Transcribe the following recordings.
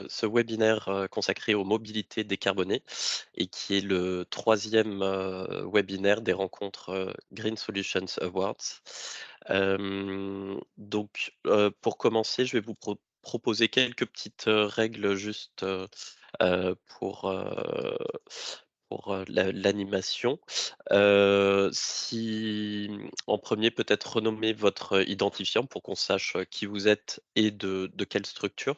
ce webinaire consacré aux mobilités décarbonées et qui est le troisième webinaire des rencontres Green Solutions Awards. Pour commencer, je vais vous proposer quelques petites règles juste pour, l'animation. Si en premier, peut-être renommer votre identifiant pour qu'on sache qui vous êtes et de quelle structure.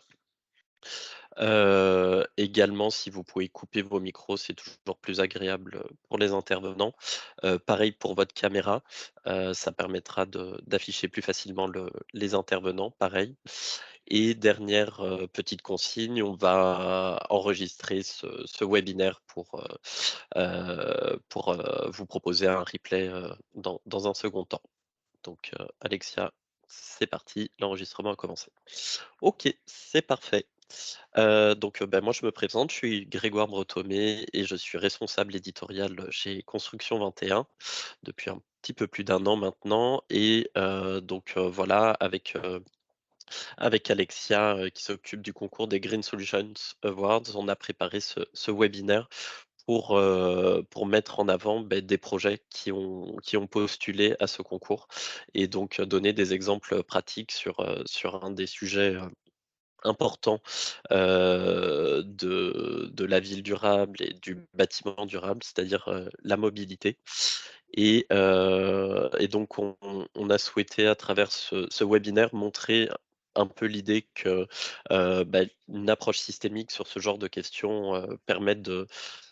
Également, si vous pouvez couper vos micros, c'est toujours plus agréable, pour les intervenants. Pareil pour votre caméra, ça permettra d'afficher plus facilement les intervenants, pareil. Et dernière, petite consigne, on va enregistrer ce webinaire vous proposer un replay, dans un second temps. Donc, Alexia, c'est parti, l'enregistrement a commencé. OK, c'est parfait. Moi, je me présente, je suis Grégoire Bretomé et je suis responsable éditorial chez Construction 21 depuis un petit peu plus d'un an maintenant. Voilà, avec Alexia qui s'occupe du concours des Green Solutions Awards, on a préparé ce webinaire pour mettre en avant des projets qui ont postulé à ce concours et donc donner des exemples pratiques sur un des sujets important de la ville durable et du bâtiment durable, c'est-à-dire la mobilité. On a souhaité à travers ce webinaire montrer un peu l'idée que une approche systémique sur ce genre de questions permet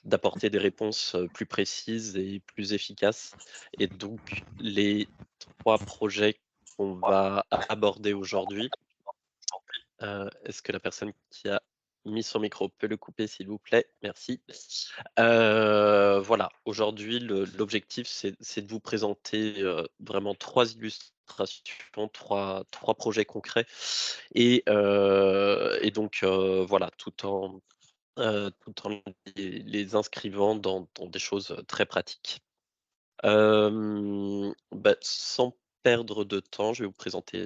d'apporter des réponses plus précises et plus efficaces. Et donc les trois projets qu'on va aborder aujourd'hui, est-ce que la personne qui a mis son micro peut le couper, s'il vous plaît? Merci. Voilà, aujourd'hui, l'objectif, c'est de vous présenter, vraiment 3 illustrations, trois projets concrets voilà, tout en les inscrivant dans des choses, très pratiques. Sans perdre de temps, je vais vous présenter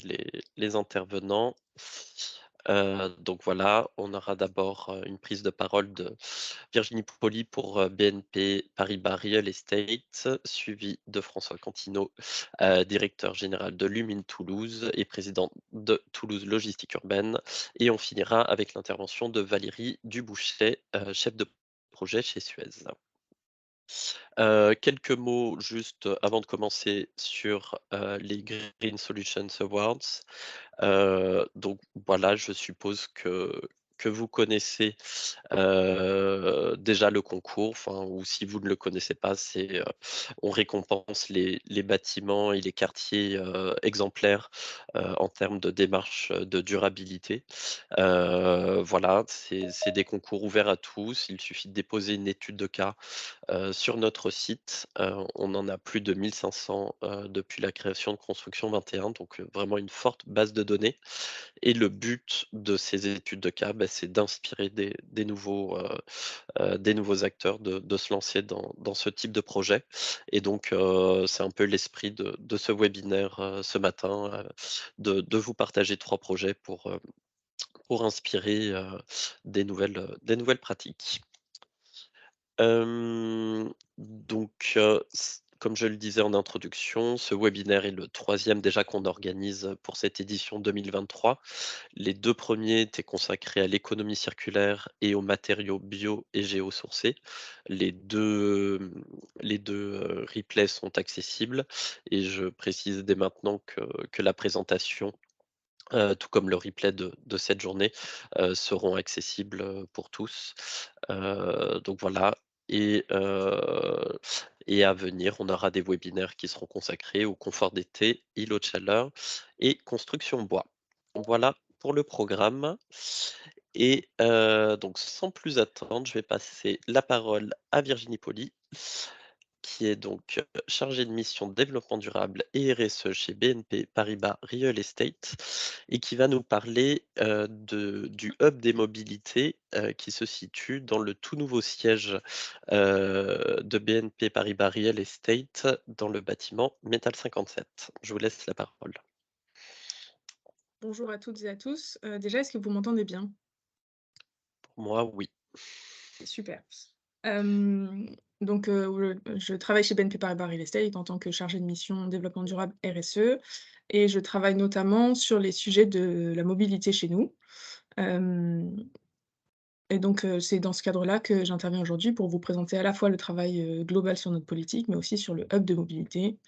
les intervenants. Donc voilà, on aura d'abord, une prise de parole de Virginie Poli pour, BNP Paribas Real Estate, suivie de François Cantineau, directeur général de Lumine Toulouse et président de Toulouse Logistique Urbaine, et on finira avec l'intervention de Valérie Dubouchet, chef de projet chez Suez. Quelques mots juste avant de commencer sur, les Green Solutions Awards. Donc voilà, je suppose que vous connaissez, déjà le concours, enfin, ou si vous ne le connaissez pas, on récompense les bâtiments et les quartiers, exemplaires, en termes de démarche, de durabilité. Voilà, c'est des concours ouverts à tous. Il suffit de déposer une étude de cas sur notre site. On en a plus de 1500 depuis la création de Construction 21, donc vraiment une forte base de données. Et le but de ces études de cas, c'est d'inspirer des nouveaux acteurs de se lancer dans ce type de projet. Et donc, c'est un peu l'esprit de ce webinaire ce matin, de vous partager 3 projets pour inspirer des nouvelles pratiques. Comme je le disais en introduction, ce webinaire est le troisième déjà qu'on organise pour cette édition 2023. Les 2 premiers étaient consacrés à l'économie circulaire et aux matériaux bio et géosourcés. Les deux replays sont accessibles et je précise dès maintenant que la présentation, tout comme le replay de cette journée, seront accessibles, pour tous. Donc voilà. Et à venir, on aura des webinaires qui seront consacrés au confort d'été, îlots de chaleur et construction bois. Voilà pour le programme. Donc sans plus attendre, je vais passer la parole à Virginie Poli, qui est donc, chargée de mission développement durable et RSE chez BNP Paribas Real Estate et qui va nous parler, du hub des mobilités, qui se situe dans le tout nouveau siège, de BNP Paribas Real Estate dans le bâtiment Métal 57. Je vous laisse la parole. Bonjour à toutes et à tous. Déjà, est-ce que vous m'entendez bien? Moi, oui. Super. Donc, je travaille chez BNP Paribas Real Estate en tant que chargée de mission développement durable RSE et je travaille notamment sur les sujets de la mobilité chez nous. Hem Et donc, c'est dans ce cadre-là que j'interviens aujourd'hui pour vous présenter à la fois le travail, global sur notre politique, mais aussi sur le hub de mobilité,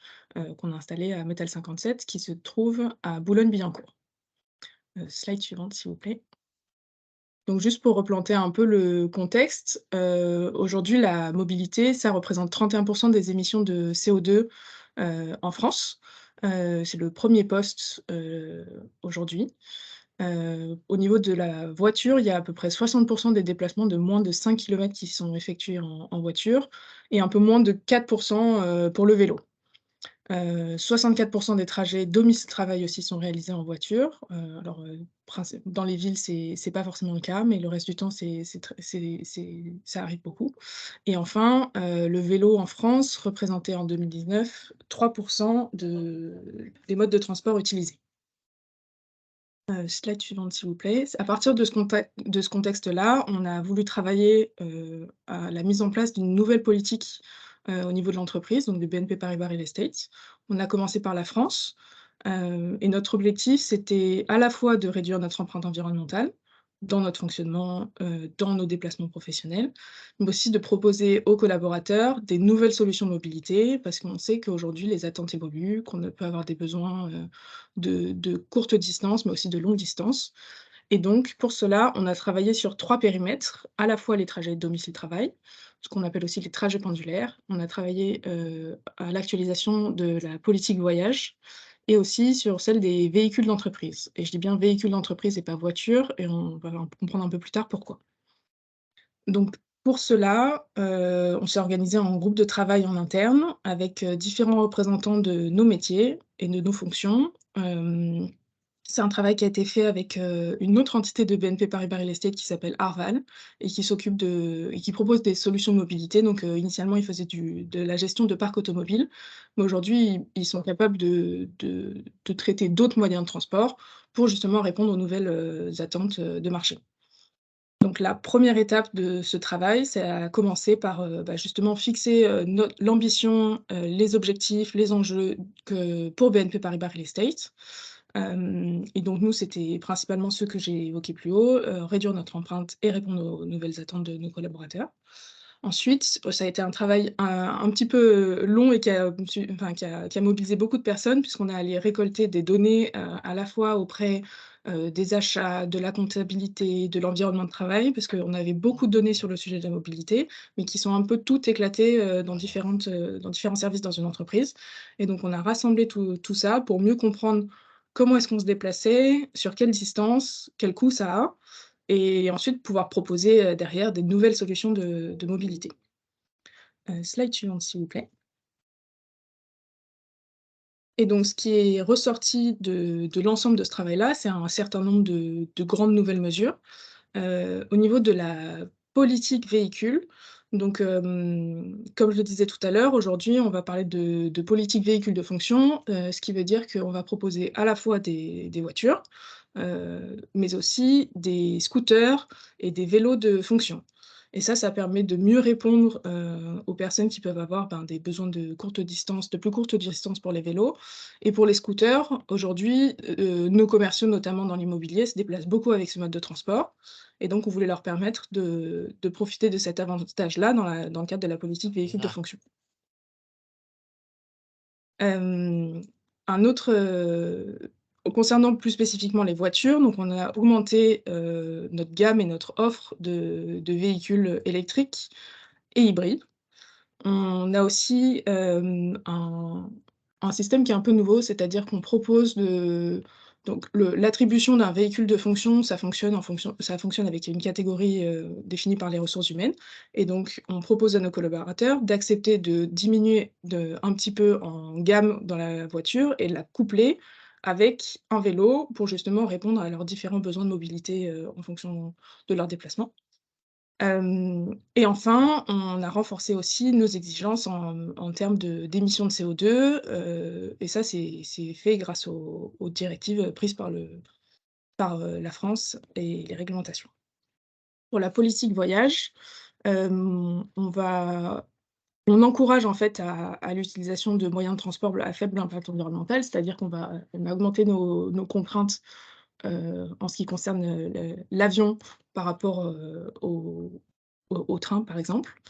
qu'on a installé à Métal 57 qui se trouve à Boulogne-Billancourt. Slide suivante s'il vous plaît. Donc juste pour replanter un peu le contexte, aujourd'hui la mobilité, ça représente 31 des émissions de CO2, en France. C'est le premier poste, aujourd'hui. Au niveau de la voiture, il y a à peu près 60 des déplacements de moins de 5 kilomètres qui sont effectués en voiture et un peu moins de 4 pour le vélo. 64 des trajets domicile-travail aussi sont réalisés en voiture. Alors, dans les villes, c'est pas forcément le cas, mais le reste du temps, c'est très ça arrive beaucoup et enfin, le vélo en France représentait en 2019 3 des modes de transport utilisés. Slide suivante, s'il vous plaît. À partir de ce contexte-là, on a voulu travailler, à la mise en place d'une nouvelle politique, au niveau de l'entreprise, donc de BNP Paribas Real Estate. On a commencé par la France, et notre objectif, c'était à la fois de réduire notre empreinte environnementale, dans notre fonctionnement, dans nos déplacements professionnels, mais aussi de proposer aux collaborateurs des nouvelles solutions de mobilité. Parce qu'on sait qu'aujourd'hui les attentes évoluent, qu'on ne peut avoir des besoins, de courtes distances, mais aussi de longues distances et donc pour cela, on a travaillé sur 3 périmètres, à la fois les trajets domicile-travail, ce qu'on appelle aussi les trajets pendulaires. On a travaillé, à l'actualisation de la politique voyage et aussi sur celle des véhicules d'entreprise et je dis bien véhicules d'entreprise et pas voitures et on va comprendre un peu plus tard pourquoi. Donc pour cela, on s'est organisé en groupe de travail en interne avec, différents représentants de nos métiers et de nos fonctions. C'est un travail qui a été fait avec, une autre entité de BNP Paribas Real Estate qui s'appelle Arval et qui s'occupe de et qui propose des solutions de mobilité. Donc, initialement, ils faisaient de la gestion de parc automobile, mais aujourd'hui, ils sont capables de traiter d'autres moyens de transport pour justement répondre aux nouvelles, attentes, de marché. Donc la première étape de ce travail, ça a commencé par, justement fixer, l'ambition, les objectifs, les enjeux que pour BNP Paribas Real Estate. Et donc nous, c'était principalement ceux que j'ai évoqués plus haut, réduire notre empreinte et répondre aux nouvelles attentes de nos collaborateurs. Ensuite, ça a été un travail un petit peu long et qui a mobilisé beaucoup de personnes puisqu'on est allé récolter des données, à la fois auprès, des achats, de la comptabilité, de l'environnement de travail, parce qu'on avait beaucoup de données sur le sujet de la mobilité, mais qui sont un peu toutes éclatées, dans différents services dans une entreprise et donc on a rassemblé tout ça pour mieux comprendre comment est-ce qu'on se déplaçait, sur quelle distance, quel coût ça a et ensuite pouvoir proposer, derrière des nouvelles solutions de mobilité. Slide suivante s'il vous plaît. Et donc ce qui est ressorti de l'ensemble de ce travail-là, c'est un certain nombre de grandes nouvelles mesures. Au niveau de la politique véhicule, donc comme je le disais tout à l'heure, aujourd'hui on va parler de politique véhicule de fonction, ce qui veut dire qu'on va proposer à la fois des voitures, mais aussi des scooters et des vélos de fonction. Et ça permet de mieux répondre, aux personnes qui peuvent avoir, des besoins de plus courtes distances pour les vélos et pour les scooters, aujourd'hui, nos commerciaux, notamment dans l'immobilier, se déplacent beaucoup avec ce mode de transport et donc on voulait leur permettre de profiter de cet avantage-là dans le cadre de la politique véhicule de fonction. Hem, un autre, concernant plus spécifiquement les voitures, donc on a augmenté, notre gamme et notre offre de véhicules électriques et hybrides. On a aussi, un système qui est un peu nouveau, c'est-à-dire qu'on propose l'attribution d'un véhicule de fonction, ça fonctionne avec une catégorie, définie par les ressources humaines et donc on propose à nos collaborateurs d'accepter de diminuer un petit peu en gamme dans la voiture et de la coupler avec un vélo pour justement répondre à leurs différents besoins de mobilité, en fonction de leurs déplacements. Et enfin, on a renforcé aussi nos exigences en termes d'émissions de CO2, et ça, c'est fait grâce aux directives prises par la France et les réglementations. Pour la politique voyage, on encourage en fait à l'utilisation de moyens de transport à faible impact environnemental, c'est-à-dire qu'on va augmenter nos contraintes, en ce qui concerne, l'avion par rapport, au train, par exemple.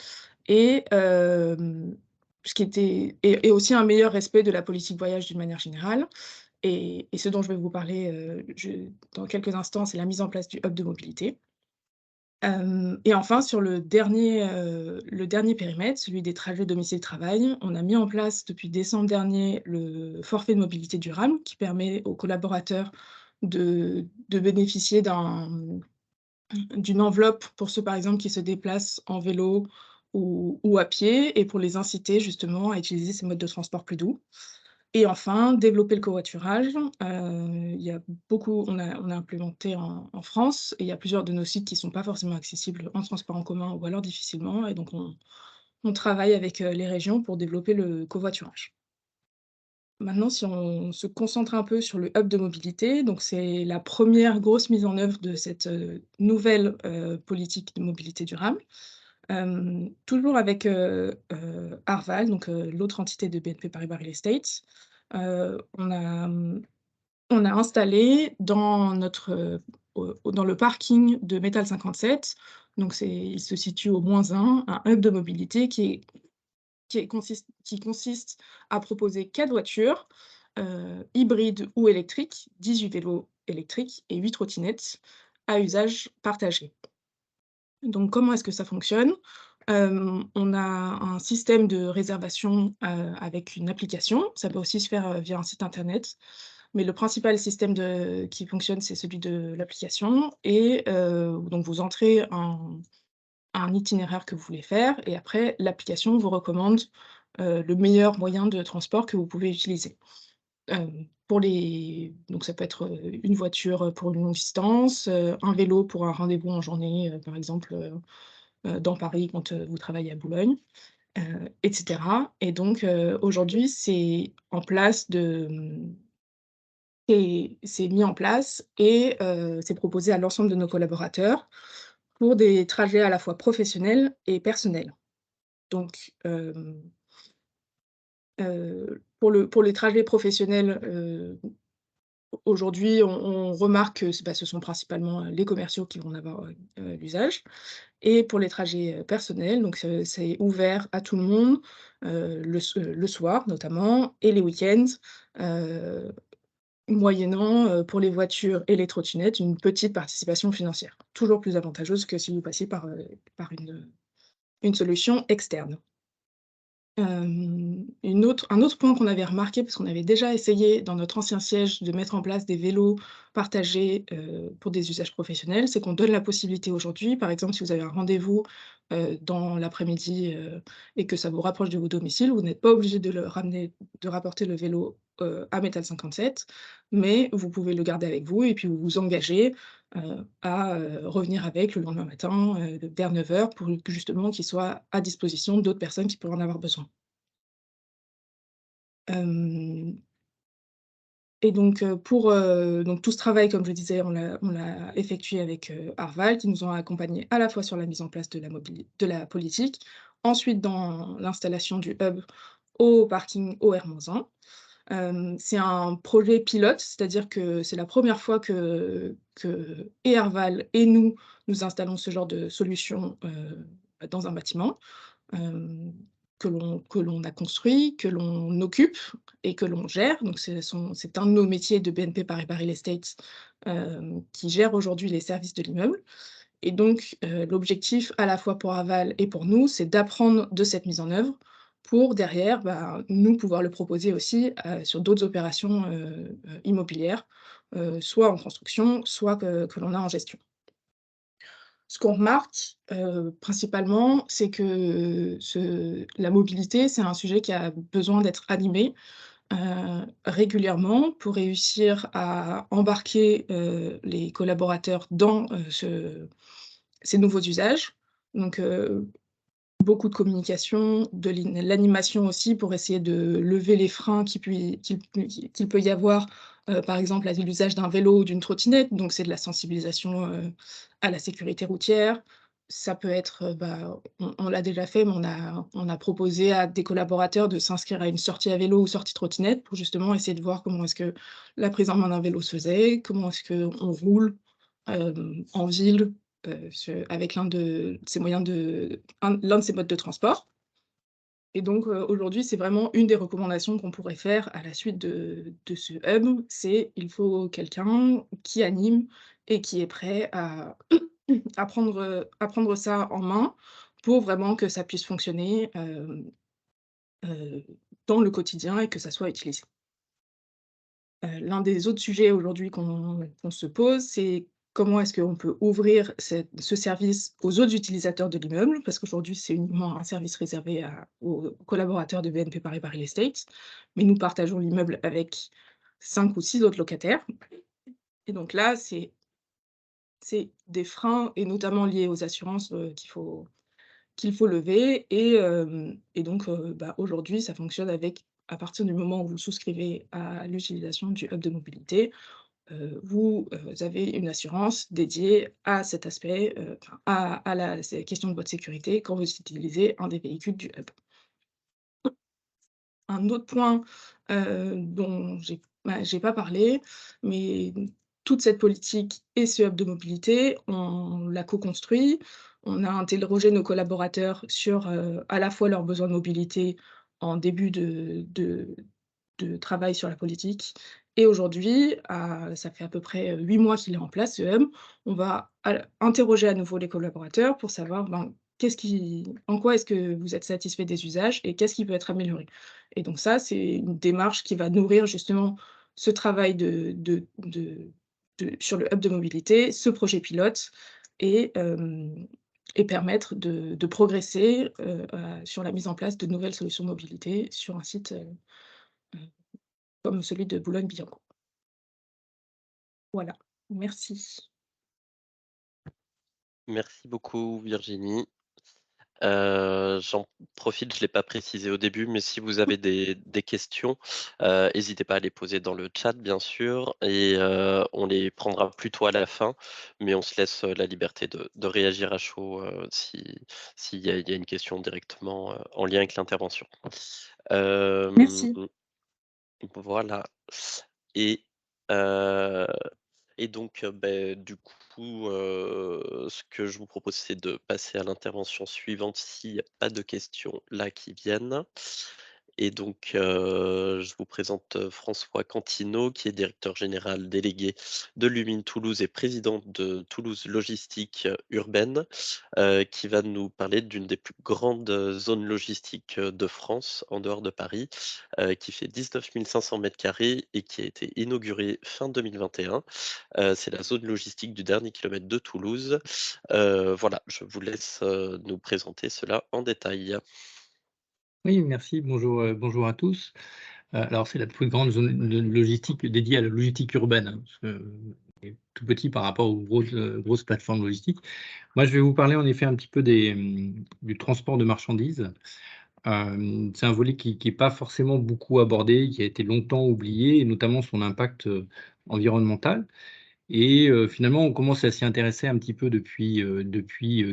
Et ce qui était et aussi un meilleur respect de la politique voyage d'une manière générale. Et ce dont je vais vous parler, dans quelques instants, c'est la mise en place du hub de mobilité. Et enfin sur le dernier périmètre, celui des trajets domicile-travail, on a mis en place depuis décembre dernier le forfait de mobilité durable qui permet aux collaborateurs de bénéficier d'une enveloppe pour ceux, par exemple, qui se déplacent en vélo ou à pied et pour les inciter justement à utiliser ces modes de transport plus doux. Et enfin, développer le covoiturage. Il y a beaucoup on a implémenté en France et il y a plusieurs de nos sites qui sont pas forcément accessibles en transport en commun ou alors difficilement et donc on travaille avec, les régions pour développer le covoiturage. Maintenant, si on se concentre un peu sur le hub de mobilité, donc c'est la première grosse mise en œuvre de cette, nouvelle, politique de mobilité durable. Toujours avec, Arval, donc l'autre entité de BNP Paribas Real Estate. On a installé dans dans le parking de Métal 57, donc il se situe au -1, un hub de mobilité qui consiste à proposer 4 voitures, hybrides ou électriques, 18 vélos électriques et 8 trottinettes à usage partagé. Donc comment est-ce que ça fonctionne? On a un système de réservation, avec une application. Ça peut aussi se faire, via un site internet, mais le principal système qui fonctionne, c'est celui de l'application et donc vous entrez un itinéraire que vous voulez faire et après l'application vous recommande, le meilleur moyen de transport que vous pouvez utiliser. Donc ça peut être, une voiture, pour une longue distance, un vélo pour un rendez-vous en journée, par exemple, dans Paris quand, vous travaillez à Boulogne, et cetera. Et donc aujourd'hui, c'est mis en place et c'est proposé à l'ensemble de nos collaborateurs pour des trajets à la fois professionnels et personnels. Donc pour les trajets professionnels, aujourd'hui, on remarque que ce sont principalement, les commerciaux qui vont en avoir, l'usage. Et pour les trajets, personnels, donc c'est ouvert à tout le monde, le soir notamment et les week-ends, heu, moyennant, pour les voitures et les trottinettes, une petite participation financière. Toujours plus avantageuse que si vous passiez par une solution externe. Un autre point qu'on avait remarqué, parce qu'on avait déjà essayé dans notre ancien siège de mettre en place des vélos partagés, pour des usages professionnels, c'est qu'on donne la possibilité aujourd'hui, par exemple, si vous avez un rendez-vous, dans l'après-midi, et que ça vous rapproche de votre domicile, vous n'êtes pas obligé de rapporter le vélo, à Métal 57, mais vous pouvez le garder avec vous et puis vous vous engagez, à, revenir avec le lendemain matin, vers 9 heures pour que justement qu'il soit à disposition d'autres personnes qui pourraient en avoir besoin. Hem et donc donc tout ce travail, comme je disais, on l'a effectué avec, Arval, qui nous ont accompagnés à la fois sur la mise en place de la politique, ensuite dans l'installation du hub au parking OR-1. C'est un projet pilote, c'est-à-dire que c'est la première fois que et Arval et nous installons ce genre de solution, dans un bâtiment hem, que l'on a construit, que l'on occupe et que l'on gère. Donc c'est un de nos métiers de BNP Paribas Real Estate, qui gère aujourd'hui les services de l'immeuble. Et donc l'objectif à la fois pour Aval et pour nous, c'est d'apprendre de cette mise en œuvre pour derrière, bah, nous pouvoir le proposer aussi, sur d'autres opérations, immobilières, soit en construction, soit que l'on a en gestion. Ce qu'on remarque, principalement, c'est que la mobilité, c'est un sujet qui a besoin d'être animé, régulièrement pour réussir à embarquer, les collaborateurs dans, ces nouveaux usages. Donc, beaucoup de communication, de l'animation aussi pour essayer de lever les freins qu'il peut y avoir, par exemple, à l'usage d'un vélo ou d'une trottinette, donc c'est de la sensibilisation, à la sécurité routière. Ça peut être, on l'a déjà fait, mais on a proposé à des collaborateurs de s'inscrire à une sortie à vélo ou sortie trottinette pour justement essayer de voir comment est-ce que la prise en main d'un vélo se faisait, comment est-ce qu'on roule, en ville, avec l'un de ces modes de transport. Et donc, aujourd'hui, c'est vraiment une des recommandations qu'on pourrait faire à la suite de ce hub, c'est il faut quelqu'un qui anime et qui est prêt à à prendre ça en main pour vraiment que ça puisse fonctionner, heu, dans le quotidien et que ça soit utilisé. L'un des autres sujets aujourd'hui qu'on se pose, c'est comment est-ce qu'on peut ouvrir ce service aux autres utilisateurs de l'immeuble? Parce qu'aujourd'hui, c'est uniquement un service réservé aux collaborateurs de BNP Paribas Real Estate, mais nous partageons l'immeuble avec 5 ou 6 autres locataires. Et donc là, c'est des freins et notamment liés aux assurances, qu'il faut lever et donc aujourd'hui, ça fonctionne à partir du moment où vous souscrivez à l'utilisation du hub de mobilité, vous avez une assurance dédiée à cet aspect, enfin à la ces questions de votre sécurité quand vous utilisez un des véhicules du hub. Un autre point, dont j'ai pas parlé, mais toute cette politique et ce hub de mobilité, on l'a co-construit. On a interrogé nos collaborateurs sur, à la fois leurs besoins de mobilité en début de travail sur la politique et aujourd'hui, ça fait à peu près, 8 mois qu'il est en place ce hub. On va interroger à nouveau les collaborateurs pour savoir, en quoi est-ce que vous êtes satisfaits des usages et qu'est-ce qui peut être amélioré? Et donc ça, c'est une démarche qui va nourrir justement ce travail sur le hub de mobilité, ce projet pilote et hem et permettre de progresser, sur la mise en place de nouvelles solutions de mobilité sur un site, heu, comme celui de Boulogne-Billancourt. Voilà, merci. Merci beaucoup Virginie. J'en profite, je ne l'ai pas précisé au début, mais si vous avez des questions, hésitez pas à les poser dans le chat bien sûr et on les prendra plutôt à la fin, mais on se laisse, la liberté de réagir à chaud, si s'il y a une question directement, en lien avec l'intervention. Hem, Merci. voilà et heu et donc, du coup, ce que je vous propose, c'est de passer à l'intervention suivante s'il y a pas de questions là qui viennent. Et donc, je vous présente, François Cantineau, qui est directeur général délégué de Lumine Toulouse et président de Toulouse Logistique Urbaine, qui va nous parler d'une des plus grandes, zones logistiques, de France, en dehors de Paris, qui fait 19 500 m² et qui a été inaugurée fin 2021. C'est la zone logistique du dernier kilomètre de Toulouse. Voilà, je vous laisse, nous présenter cela en détail. Oui, merci. Bonjour, bonjour à tous. Alors c'est la plus grande zone de logistique dédiée à la logistique urbaine, hein, parce que est tout petit par rapport aux grosses plateformes logistiques. Moi, je vais vous parler en effet un petit peu du transport de marchandises. C'est un volet qui est pas forcément beaucoup abordé, qui a été longtemps oublié et notamment son impact, environnemental et finalement, on commence à s'y intéresser un petit peu depuis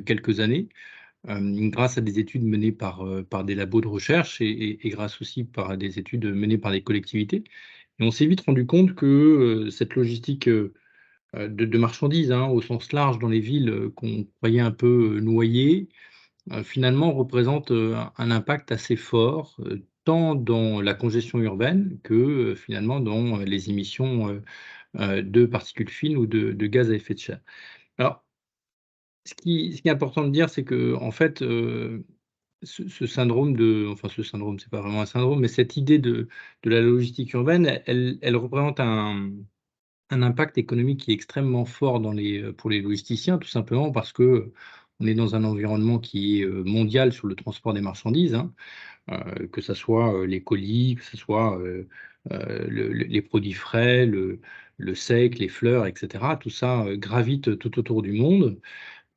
quelques années. Grâce à des études menées par des labos de recherche et grâce aussi par des études menées par des collectivités. Et on s'est vite rendu compte que, cette logistique, de marchandises, hein, au sens large dans les villes, qu'on croyait un peu, noyées, finalement représente, un impact assez fort, tant dans la congestion urbaine que, finalement dans, les émissions, de particules fines ou de gaz à effet de serre. Alors, ce qui est important de dire, c'est qu'en fait, ce syndrome enfin ce syndrome, c'est pas vraiment un syndrome, mais cette idée de la logistique urbaine, elle représente un impact économique qui est extrêmement fort pour les logisticiens, tout simplement parce que on est dans un environnement qui est, mondial sur le transport des marchandises, hein, que ça soit, les colis, que ce soit, les produits frais, le sec, les fleurs et cetera. Tout ça, gravite tout autour du monde.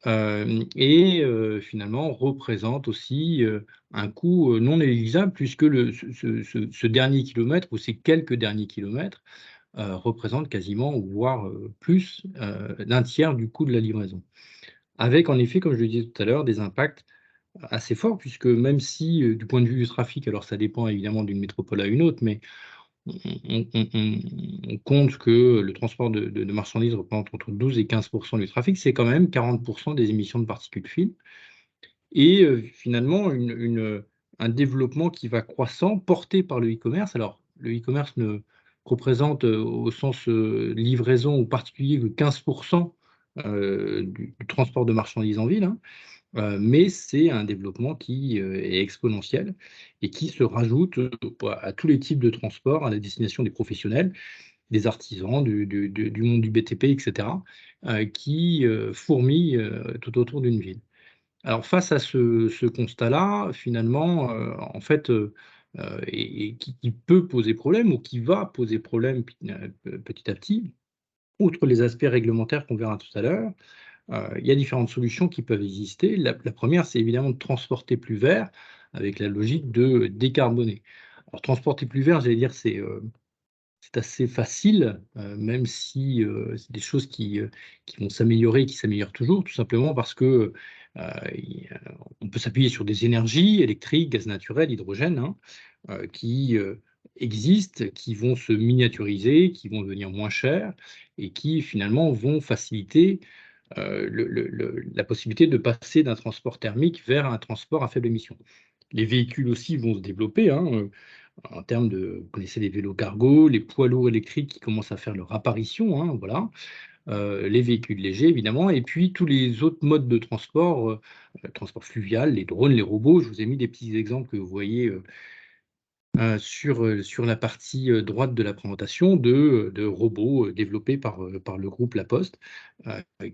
Et finalement représente aussi, un coût, non négligeable puisque ce dernier kilomètre ou ces quelques derniers kilomètres, représente quasiment, ou voire plus, d'un tiers du coût de la livraison. Avec en effet, comme je le disais tout à l'heure, des impacts assez forts, puisque même si, du point de vue du trafic, alors ça dépend évidemment d'une métropole à une autre, mais on compte que le transport de marchandises représente entre 12 et 15% du trafic, c'est quand même 40% des émissions de particules fines. Et finalement, un développement qui va croissant, porté par le e-commerce. Alors, le e-commerce ne représente, au sens livraison ou particulier, que 15% du transport de marchandises en ville, hein. Mais c'est un développement qui est exponentiel et qui se rajoute à tous les types de transports à la destination des professionnels, des artisans, du monde du BTP, etc., qui fourmillent tout autour d'une ville. Alors face à ce constat-là, finalement, en fait, et qui peut poser problème ou qui va poser problème petit à petit, outre les aspects réglementaires qu'on verra tout à l'heure, il y a différentes solutions qui peuvent exister. La première, c'est évidemment de transporter plus vert, avec la logique de décarboner. Alors transporter plus vert, j'allais dire, c'est assez facile, même si, c'est des choses qui vont s'améliorer, qui s'améliorent toujours, tout simplement parce que, on peut s'appuyer sur des énergies électriques, gaz naturel, hydrogène, hein, qui, existent, qui vont se miniaturiser, qui vont devenir moins chères et qui finalement vont faciliter, la possibilité de passer d'un transport thermique vers un transport à faible émission. Les véhicules aussi vont se développer, hein, en termes de, vous connaissez les vélos cargo, les poids lourds électriques qui commencent à faire leur apparition, hein, voilà. Les véhicules légers évidemment, et puis tous les autres modes de transport, transport fluvial, les drones, les robots. Je vous ai mis des petits exemples que vous voyez sur la partie droite de la présentation de robots développés par le groupe La Poste,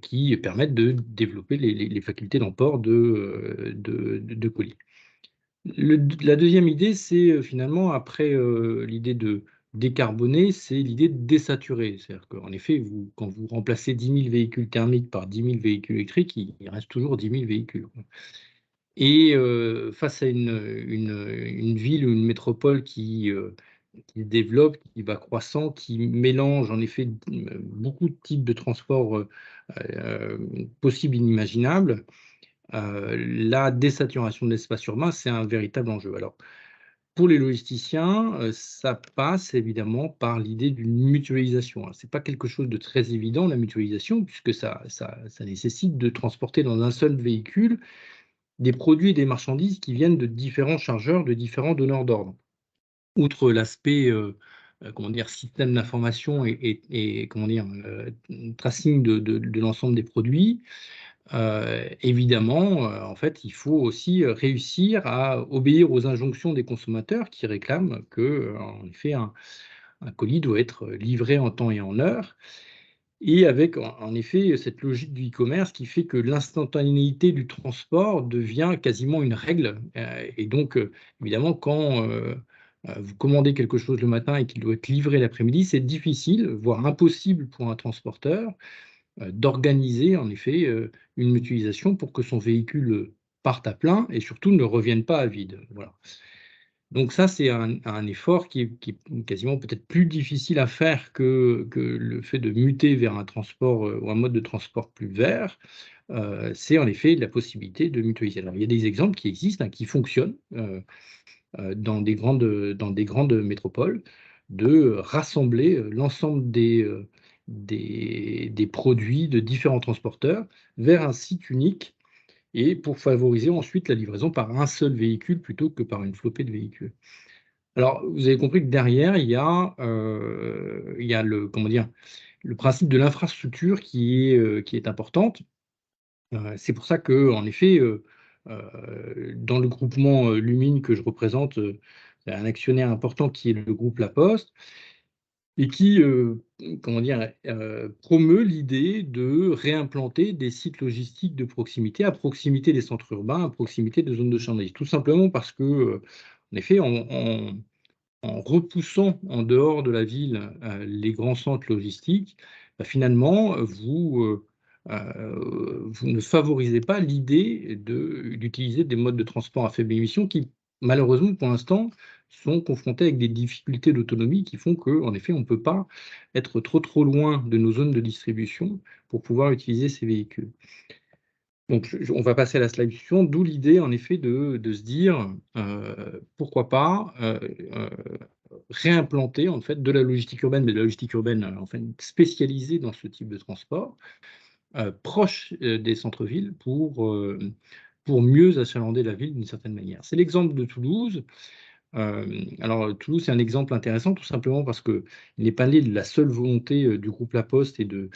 qui permettent de développer les facultés d'emport de colis. La deuxième idée, c'est finalement, après l'idée de décarboner, c'est l'idée de désaturer. C'est-à-dire qu'en effet, quand vous remplacez 10 000 véhicules thermiques par 10 000 véhicules électriques, il reste toujours 10 000 véhicules. Et face à une ville ou une métropole qui se développe, qui va croissant, qui mélange en effet beaucoup de types de transports possibles, inimaginables, la désaturation de l'espace urbain, c'est un véritable enjeu. Alors, pour les logisticiens, ça passe évidemment par l'idée d'une mutualisation, hein. Ce n'est pas quelque chose de très évident, la mutualisation, puisque ça nécessite de transporter dans un seul véhicule des produits et des marchandises qui viennent de différents chargeurs, de différents donneurs d'ordre. Outre l'aspect, comment dire, système d'information et comment dire, tracing de l'ensemble des produits, évidemment, en fait, il faut aussi réussir à obéir aux injonctions des consommateurs qui réclament que, en effet, un colis doit être livré en temps et en heure. Et avec en effet cette logique du e-commerce qui fait que l'instantanéité du transport devient quasiment une règle, et donc évidemment quand, vous commandez quelque chose le matin et qu'il doit être livré l'après-midi, c'est difficile, voire impossible pour un transporteur, d'organiser en effet, une mutualisation pour que son véhicule parte à plein et surtout ne revienne pas à vide. Voilà. Donc ça, c'est un effort qui est quasiment peut-être plus difficile à faire que le fait de muter vers un transport, ou un mode de transport plus vert. C'est en effet la possibilité de mutualiser. Alors il y a des exemples qui existent, hein, qui fonctionnent, dans des grandes métropoles, de rassembler, l'ensemble des produits de différents transporteurs vers un site unique, et pour favoriser ensuite la livraison par un seul véhicule plutôt que par une flopée de véhicules. Alors, vous avez compris que derrière, il y a le, comment dire, le principe de l'infrastructure qui est importante. C'est pour ça qu'en effet, dans le groupement Lumine que je représente, il y a un actionnaire important qui est le groupe La Poste, et qui, comment dire, promeut l'idée de réimplanter des sites logistiques de proximité, à proximité des centres urbains, à proximité de zones de chandise. Tout simplement parce que, en effet, en repoussant en dehors de la ville les grands centres logistiques, bah, finalement, vous ne favorisez pas l'idée d'utiliser des modes de transport à faible émission qui, malheureusement, pour l'instant, sont confrontés avec des difficultés d'autonomie qui font qu'en effet, on ne peut pas être trop loin de nos zones de distribution pour pouvoir utiliser ces véhicules. Donc, on va passer à la slide suivante, d'où l'idée, en effet, de se dire pourquoi pas réimplanter en fait de la logistique urbaine, mais de la logistique urbaine enfin, spécialisée dans ce type de transport, proche des centres-villes pour mieux achalander la ville d'une certaine manière. C'est l'exemple de Toulouse. Alors, Toulouse, c'est un exemple intéressant, tout simplement parce qu'il n'est pas né de la seule volonté du groupe La Poste et de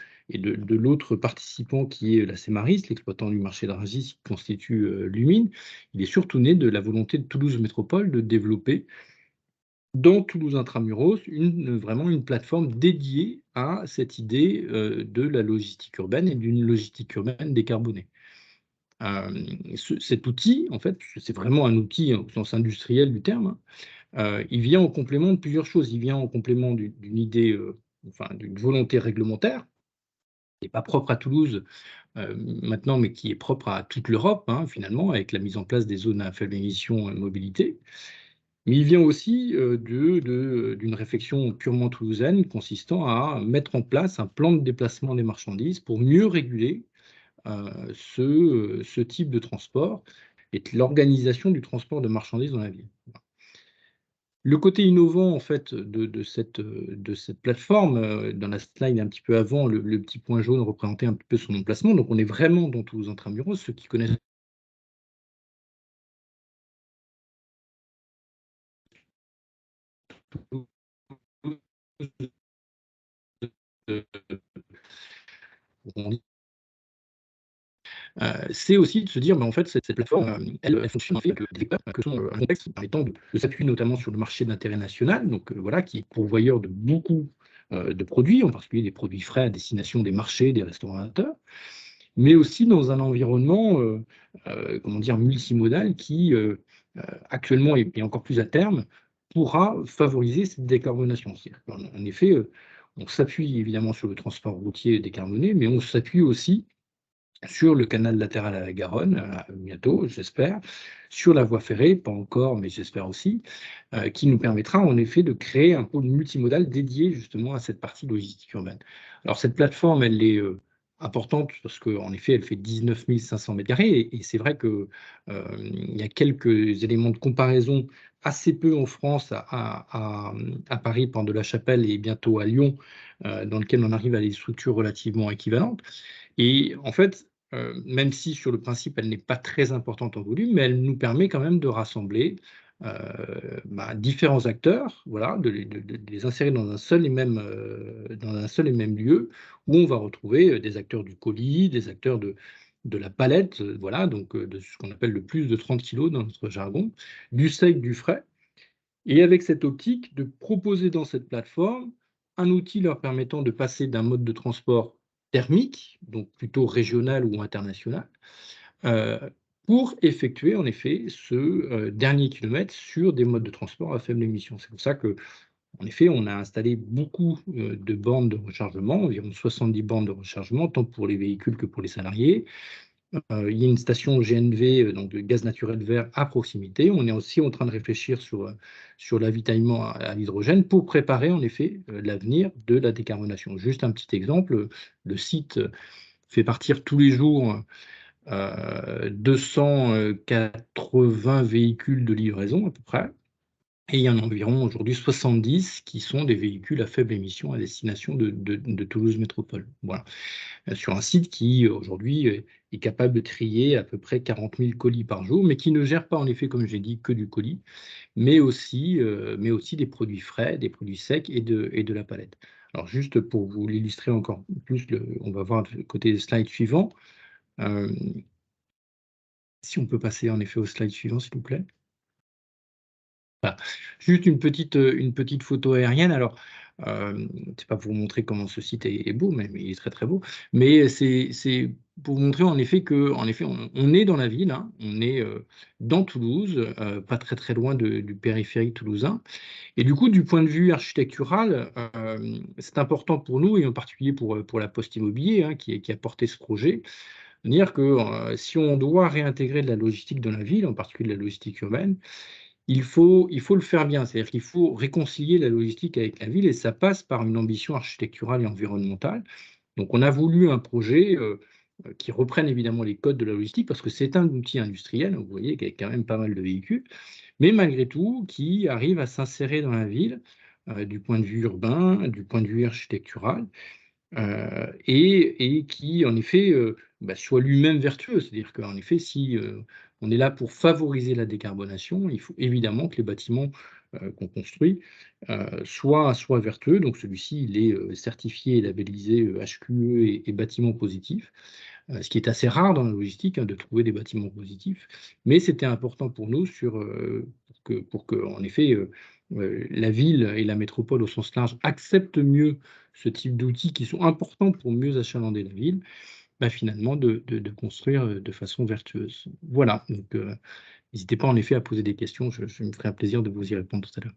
l'autre participant qui est la Cemaris, l'exploitant du marché de Rungis qui constitue Lumine. Il est surtout né de la volonté de Toulouse Métropole de développer dans Toulouse Intramuros vraiment une plateforme dédiée à cette idée de la logistique urbaine et d'une logistique urbaine décarbonée. Cet outil, en fait, c'est vraiment un outil au sens industriel du terme, il vient en complément de plusieurs choses. Il vient en complément d'une idée, enfin d'une volonté réglementaire, qui n'est pas propre à Toulouse maintenant, mais qui est propre à toute l'Europe, hein, finalement, avec la mise en place des zones à faible émission mobilité. Mais il vient aussi d'une réflexion purement toulousaine consistant à mettre en place un plan de déplacement des marchandises pour mieux réguler ce type de transport et l'organisation du transport de marchandises dans la ville. Le côté innovant en fait de cette plateforme, dans la slide un petit peu avant, le petit point jaune représentait un petit peu son emplacement. Donc on est vraiment dans Toulouse Intramuros. Ceux qui connaissent c'est aussi de se dire, en fait, cette plateforme, elle fonctionne en fait avec des acteurs que sont un contexte permettant de s'appuyer notamment sur le marché d'intérêt national, donc voilà, qui est pourvoyeur de beaucoup de produits, en particulier des produits frais à destination des marchés, des restaurateurs, mais aussi dans un environnement, comment dire, multimodal qui, actuellement et encore plus à terme, pourra favoriser cette décarbonation. En effet, on s'appuie évidemment sur le transport routier décarboné, mais on s'appuie aussi sur le canal latéral à la Garonne, bientôt, j'espère, sur la voie ferrée, pas encore, mais j'espère aussi, qui nous permettra en effet de créer un pôle multimodal dédié justement à cette partie logistique urbaine. Alors cette plateforme, elle est importante parce qu'en effet, elle fait 19 500 m² et c'est vrai qu'il y a quelques éléments de comparaison assez peu en France, à Paris, Porte de la Chapelle et bientôt à Lyon, dans lequel on arrive à des structures relativement équivalentes. Et en fait, même si sur le principe, elle n'est pas très importante en volume, mais elle nous permet quand même de rassembler différents acteurs, voilà, de les insérer dans un seul et même lieu, où on va retrouver des acteurs du colis, des acteurs de la palette, voilà, donc de ce qu'on appelle le plus de 30 kg dans notre jargon, du sec, du frais. Et avec cette optique de proposer dans cette plateforme un outil leur permettant de passer d'un mode de transport thermique, donc plutôt régional ou international, euh, pour effectuer en effet ce dernier kilomètre sur des modes de transport à faible émission. C'est pour ça que, en effet, on a installé beaucoup de bornes de rechargement, environ 70 bornes de rechargement, tant pour les véhicules que pour les salariés. Il y a une station GNV, donc de gaz naturel vert, à proximité. On est aussi en train de réfléchir sur l'avitaillement à l'hydrogène pour préparer en effet l'avenir de la décarbonation. Juste un petit exemple, le site fait partir tous les jours 280 véhicules de livraison à peu près. Et il y en a environ aujourd'hui 70 qui sont des véhicules à faible émission à destination de Toulouse Métropole. Voilà. Sur un site qui aujourd'hui est capable de trier à peu près 40 000 colis par jour, mais qui ne gère pas en effet, comme j'ai dit, que du colis, mais aussi des produits frais, des produits secs et de la palette. Alors juste pour vous l'illustrer encore plus, on va voir le côté des slides suivants. Si on peut passer en effet au slide suivant, s'il vous plaît. Voilà. Juste une petite photo aérienne. Alors, c'est pas pour vous montrer comment ce site est beau, mais il est très très beau. Mais c'est pour vous montrer en effet on est dans la ville, hein, on est dans Toulouse, pas très très loin du périphérique toulousain. Et du coup, du point de vue architectural, c'est important pour nous, et en particulier pour la Poste Immobilier, hein, qui a porté ce projet, de dire que si on doit réintégrer de la logistique dans la ville, en particulier de la logistique urbaine, il faut le faire bien, c'est-à-dire qu'il faut réconcilier la logistique avec la ville et ça passe par une ambition architecturale et environnementale. Donc on a voulu un projet qui reprenne évidemment les codes de la logistique parce que c'est un outil industriel, vous voyez, qui a quand même pas mal de véhicules, mais malgré tout qui arrive à s'insérer dans la ville du point de vue urbain, du point de vue architectural, et qui, en effet, soit lui-même vertueux. C'est-à-dire qu'en effet, si on est là pour favoriser la décarbonation, il faut évidemment que les bâtiments qu'on construit soient vertueux. Donc celui-ci, il est certifié et labellisé HQE et bâtiment positif, ce qui est assez rare dans la logistique, hein, de trouver des bâtiments positifs. Mais c'était important pour nous pour que, en effet, la ville et la métropole au sens large acceptent mieux ce type d'outils qui sont importants pour mieux achalander la ville, finalement de construire de façon vertueuse. Voilà, donc n'hésitez pas en effet à poser des questions, je me ferai un plaisir de vous y répondre tout à l'heure.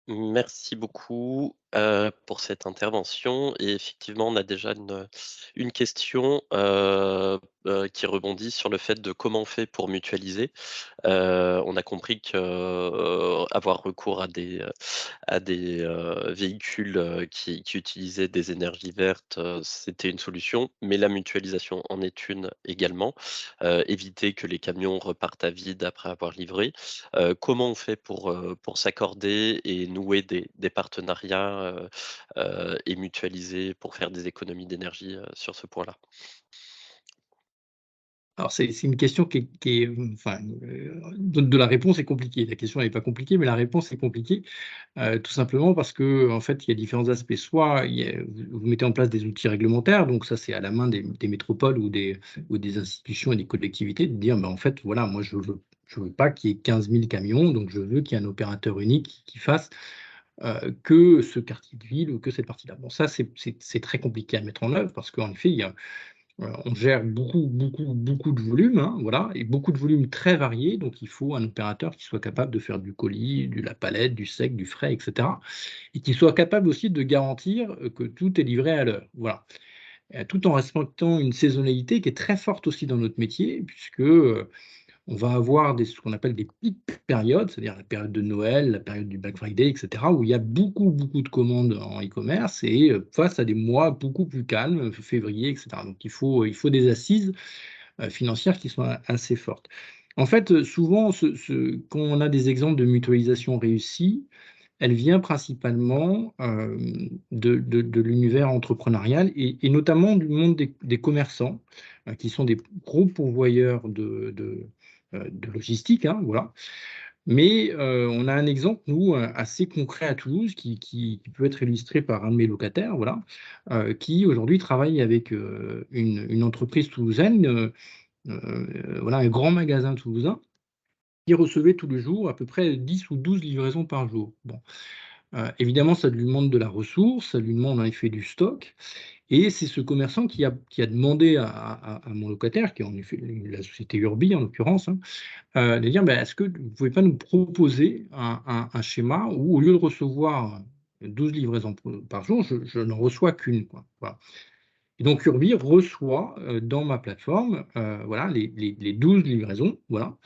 Merci beaucoup, pour cette intervention et effectivement, on a déjà une question, qui rebondit sur le fait de comment on fait pour mutualiser. On a compris que, avoir recours à des, véhicules, qui utilisaient des énergies vertes, c'était une solution, mais la mutualisation en est une également. Éviter que les camions repartent à vide après avoir livré. Comment on fait pour s'accorder et nouer des partenariats, et mutualiser pour faire des économies d'énergie, sur ce point-là? Alors c'est une question qui est, enfin, de la réponse est compliquée. La question n'est pas compliquée, mais la réponse est compliquée. Tout simplement parce que en fait, il y a différents aspects. Soit vous mettez en place des outils réglementaires, donc ça, c'est à la main des métropoles ou des institutions et des collectivités de dire, en fait, voilà, moi, je veux pas qu'il y ait 15 000 camions, donc je veux qu'il y ait un opérateur unique qui fasse que ce quartier de ville ou que cette partie-là. Bon, ça, c'est très compliqué à mettre en œuvre parce qu'en effet, on gère beaucoup de volume, hein, voilà, et beaucoup de volumes très variés, donc il faut un opérateur qui soit capable de faire du colis, de la palette, du sec, du frais, et cetera, et qui soit capable aussi de garantir que tout est livré à l'heure, voilà. Tout en respectant une saisonnalité qui est très forte aussi dans notre métier, puisque on va avoir ce qu'on appelle des pics périodes, c'est-à-dire la période de Noël, la période du Black Friday, et cetera, où il y a beaucoup de commandes en e-commerce et face à des mois beaucoup plus calmes, février, et cetera. Donc il faut des assises financières qui sont assez fortes. En fait, souvent, quand on a des exemples de mutualisation réussie, elle vient principalement de l'univers entrepreneurial et notamment du monde des commerçants, qui sont des gros pourvoyeurs de logistique, hein, voilà. Mais on a un exemple, nous, assez concret à Toulouse, qui peut être illustré par un de mes locataires, voilà, qui aujourd'hui travaille avec une entreprise toulousaine, voilà, un grand magasin toulousain, qui recevait tous les jours à peu près 10 ou 12 livraisons par jour. Bon. Évidemment, ça lui demande de la ressource, ça lui demande en effet du stock et c'est ce commerçant qui a demandé à mon locataire, qui est en effet la société Urbi en l'occurrence, hein, de dire: «Est-ce que vous ne pouvez pas nous proposer un schéma où au lieu de recevoir 12 livraisons par jour, je n'en reçois qu'une, quoi?» Voilà. Et donc Urbi reçoit, dans ma plateforme, voilà les 12 livraisons, voilà,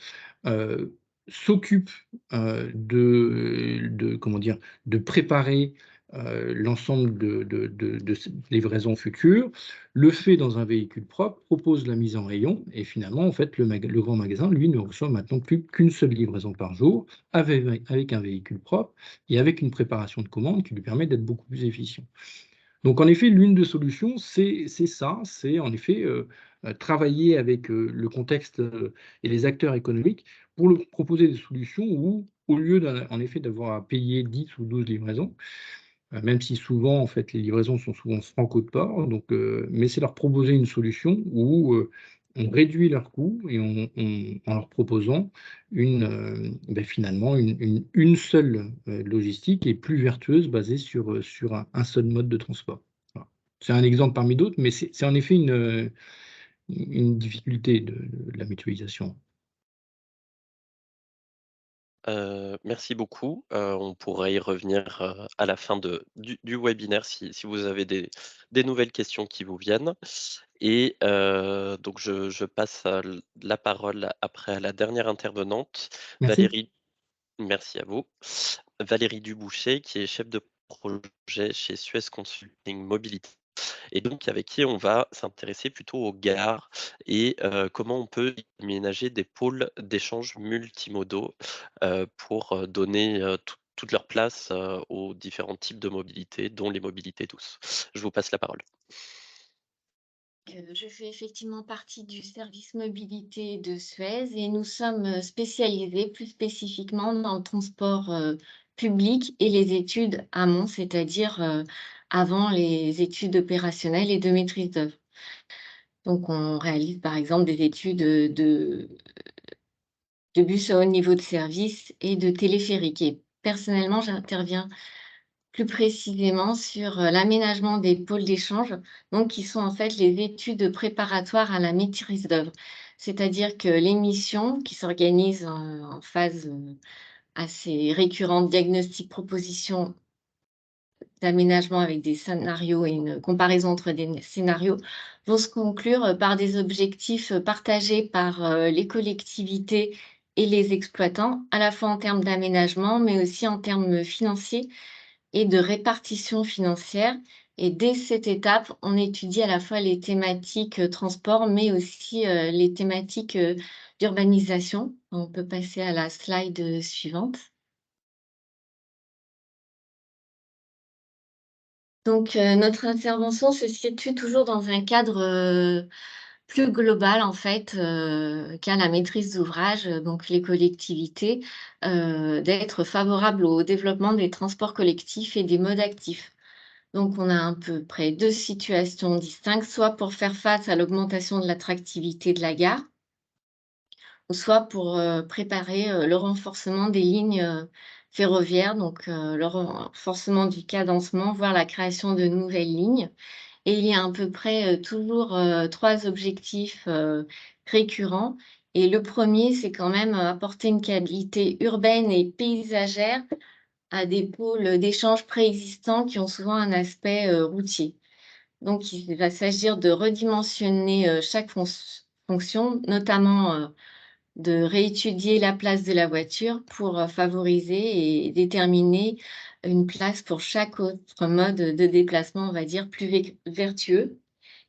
heu, s'occupe, comment dire? De préparer, l'ensemble de ces livraisons futures, le fait dans un véhicule propre, propose la mise en rayon et finalement, en fait, le grand magasin, lui, ne reçoit maintenant plus qu'une seule livraison par jour avec un véhicule propre et avec une préparation de commande qui lui permet d'être beaucoup plus efficient. Donc en effet, l'une des solutions, c'est ça, c'est en effet, travailler avec, le contexte, et les acteurs économiques pour leur proposer des solutions où, au lieu en effet d'avoir à payer 10 ou 12 livraisons, même si souvent en fait les livraisons sont souvent franco de port, donc mais c'est leur proposer une solution où, on réduit leurs coûts et en leur proposant finalement une seule, logistique et plus vertueuse basée sur un seul mode de transport. Voilà. C'est un exemple parmi d'autres, mais c'est en effet une difficulté de la mutualisation. Merci beaucoup. On pourra y revenir, à la fin du webinaire si vous avez des nouvelles questions qui vous viennent et donc je passe, la parole après à la dernière intervenante, Merci. Valérie. Merci à vous. Valérie Duboucher, qui est chef de projet chez Suez Consulting Mobility et donc avec qui on va s'intéresser plutôt aux gares et comment on peut y aménager des pôles d'échange multimodaux, pour, donner, toute leur place, aux différents types de mobilité, dont les mobilités douces. Je vous passe la parole. Je fais effectivement partie du service mobilité de Suez et nous sommes spécialisés plus spécifiquement dans le transport public et les études amont, c'est-à-dire avant les études opérationnelles et de maîtrise d'œuvre. Donc, on réalise par exemple des études de bus à haut niveau de service et de téléphérique. Et personnellement, j'interviens plus précisément sur l'aménagement des pôles d'échange, donc qui sont en fait les études préparatoires à la maîtrise d'œuvre. C'est-à-dire que les missions qui s'organisent en phase assez récurrente, diagnostic, proposition d'aménagement avec des scénarios et une comparaison entre des scénarios, vont se conclure par des objectifs partagés par les collectivités et les exploitants, à la fois en termes d'aménagement, mais aussi en termes financiers et de répartition financière. Et dès cette étape, on étudie à la fois les thématiques transport, mais aussi les thématiques d'urbanisation. On peut passer à la slide suivante. Donc, notre intervention se situe toujours dans un cadre plus global, en fait, qu'à la maîtrise d'ouvrage, donc les collectivités, d'être favorables au développement des transports collectifs et des modes actifs. Donc, on a à peu près 2 situations distinctes, soit pour faire face à l'augmentation de l'attractivité de la gare, ou soit pour, préparer, le renforcement des lignes, ferroviaires, donc, le renforcement du cadencement, voire la création de nouvelles lignes. Et il y a à peu près, toujours, 3 objectifs, récurrents. Et le premier, c'est quand même, apporter une qualité urbaine et paysagère à des pôles d'échange préexistants qui ont souvent un aspect, routier. Donc il va s'agir de redimensionner, chaque fonction, notamment, de réétudier la place de la voiture pour, favoriser et déterminer une place pour chaque autre mode de déplacement, on va dire, plus vertueux.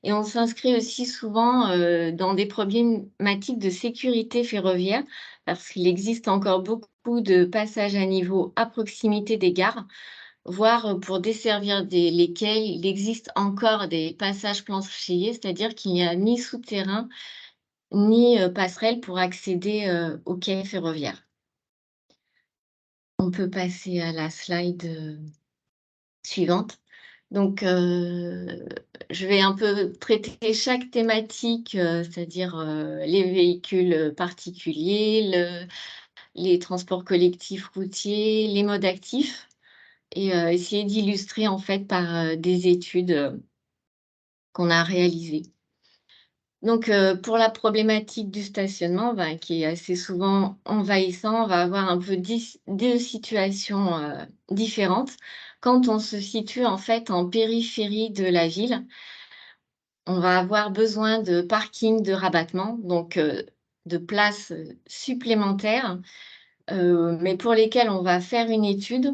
Et on s'inscrit aussi souvent, dans des problématiques de sécurité ferroviaire, parce qu'il existe encore beaucoup de passages à niveau à proximité des gares, voire, pour desservir lesquels il existe encore des passages planciers, c'est-à-dire qu'il n'y a ni souterrain, ni, passerelle pour accéder, aux quais ferroviaires. On peut passer à la slide, suivante. Donc, je vais un peu traiter chaque thématique, c'est-à-dire, les véhicules, particuliers, les transports collectifs routiers, les modes actifs et essayer d'illustrer en fait par, des études, qu'on a réalisées. Donc, pour la problématique du stationnement, ben, qui est assez souvent envahissant, on va avoir un peu 2 situations, différentes. Quand on se situe en fait en périphérie de la ville, on va avoir besoin de parkings de rabattement, donc, de places, supplémentaires, mais pour lesquelles on va faire une étude,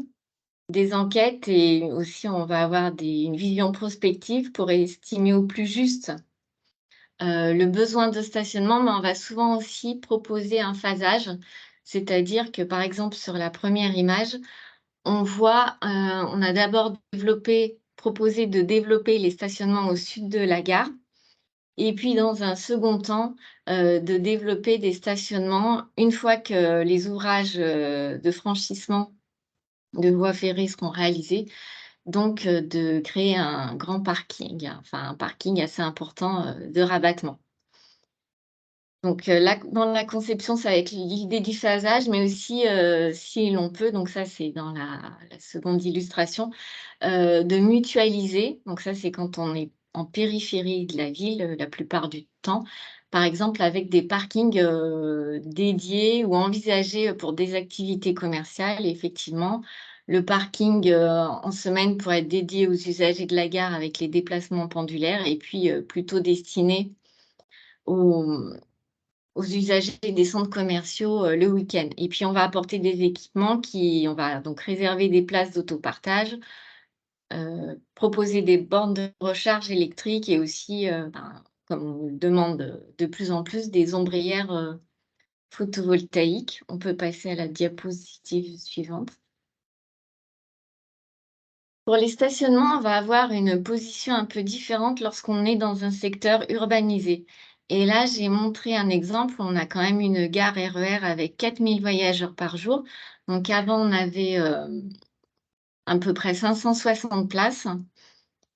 des enquêtes et aussi on va avoir une vision prospective pour estimer au plus juste le besoin de stationnement, mais on va souvent aussi proposer un phasage. C'est-à-dire que, par exemple, sur la première image, on voit, on a d'abord proposé de développer les stationnements au sud de la gare et puis dans un second temps, de développer des stationnements une fois que les ouvrages, de franchissement de voies ferrées seront réalisés. Donc, de créer un grand parking, enfin un parking assez important, de rabattement. Donc, là, dans la conception, ça va être l'idée du phasage, mais aussi, si l'on peut, donc ça, c'est dans la seconde illustration, de mutualiser. Donc ça, c'est quand on est en périphérie de la ville la plupart du temps, par exemple avec des parkings dédiés ou envisagés pour des activités commerciales. Effectivement, le parking en semaine pourrait être dédié aux usagers de la gare avec les déplacements pendulaires et puis plutôt destiné aux usagers des centres commerciaux le week-end. Et puis, on va apporter des équipements on va donc réserver des places d'autopartage, proposer des bornes de recharge électrique et aussi, comme on le demande de plus en plus, des ombrières photovoltaïques. On peut passer à la diapositive suivante. Pour les stationnements, on va avoir une position un peu différente lorsqu'on est dans un secteur urbanisé. Et là, j'ai montré un exemple. On a quand même une gare RER avec 4000 voyageurs par jour. Donc avant, on avait à peu près 560 places.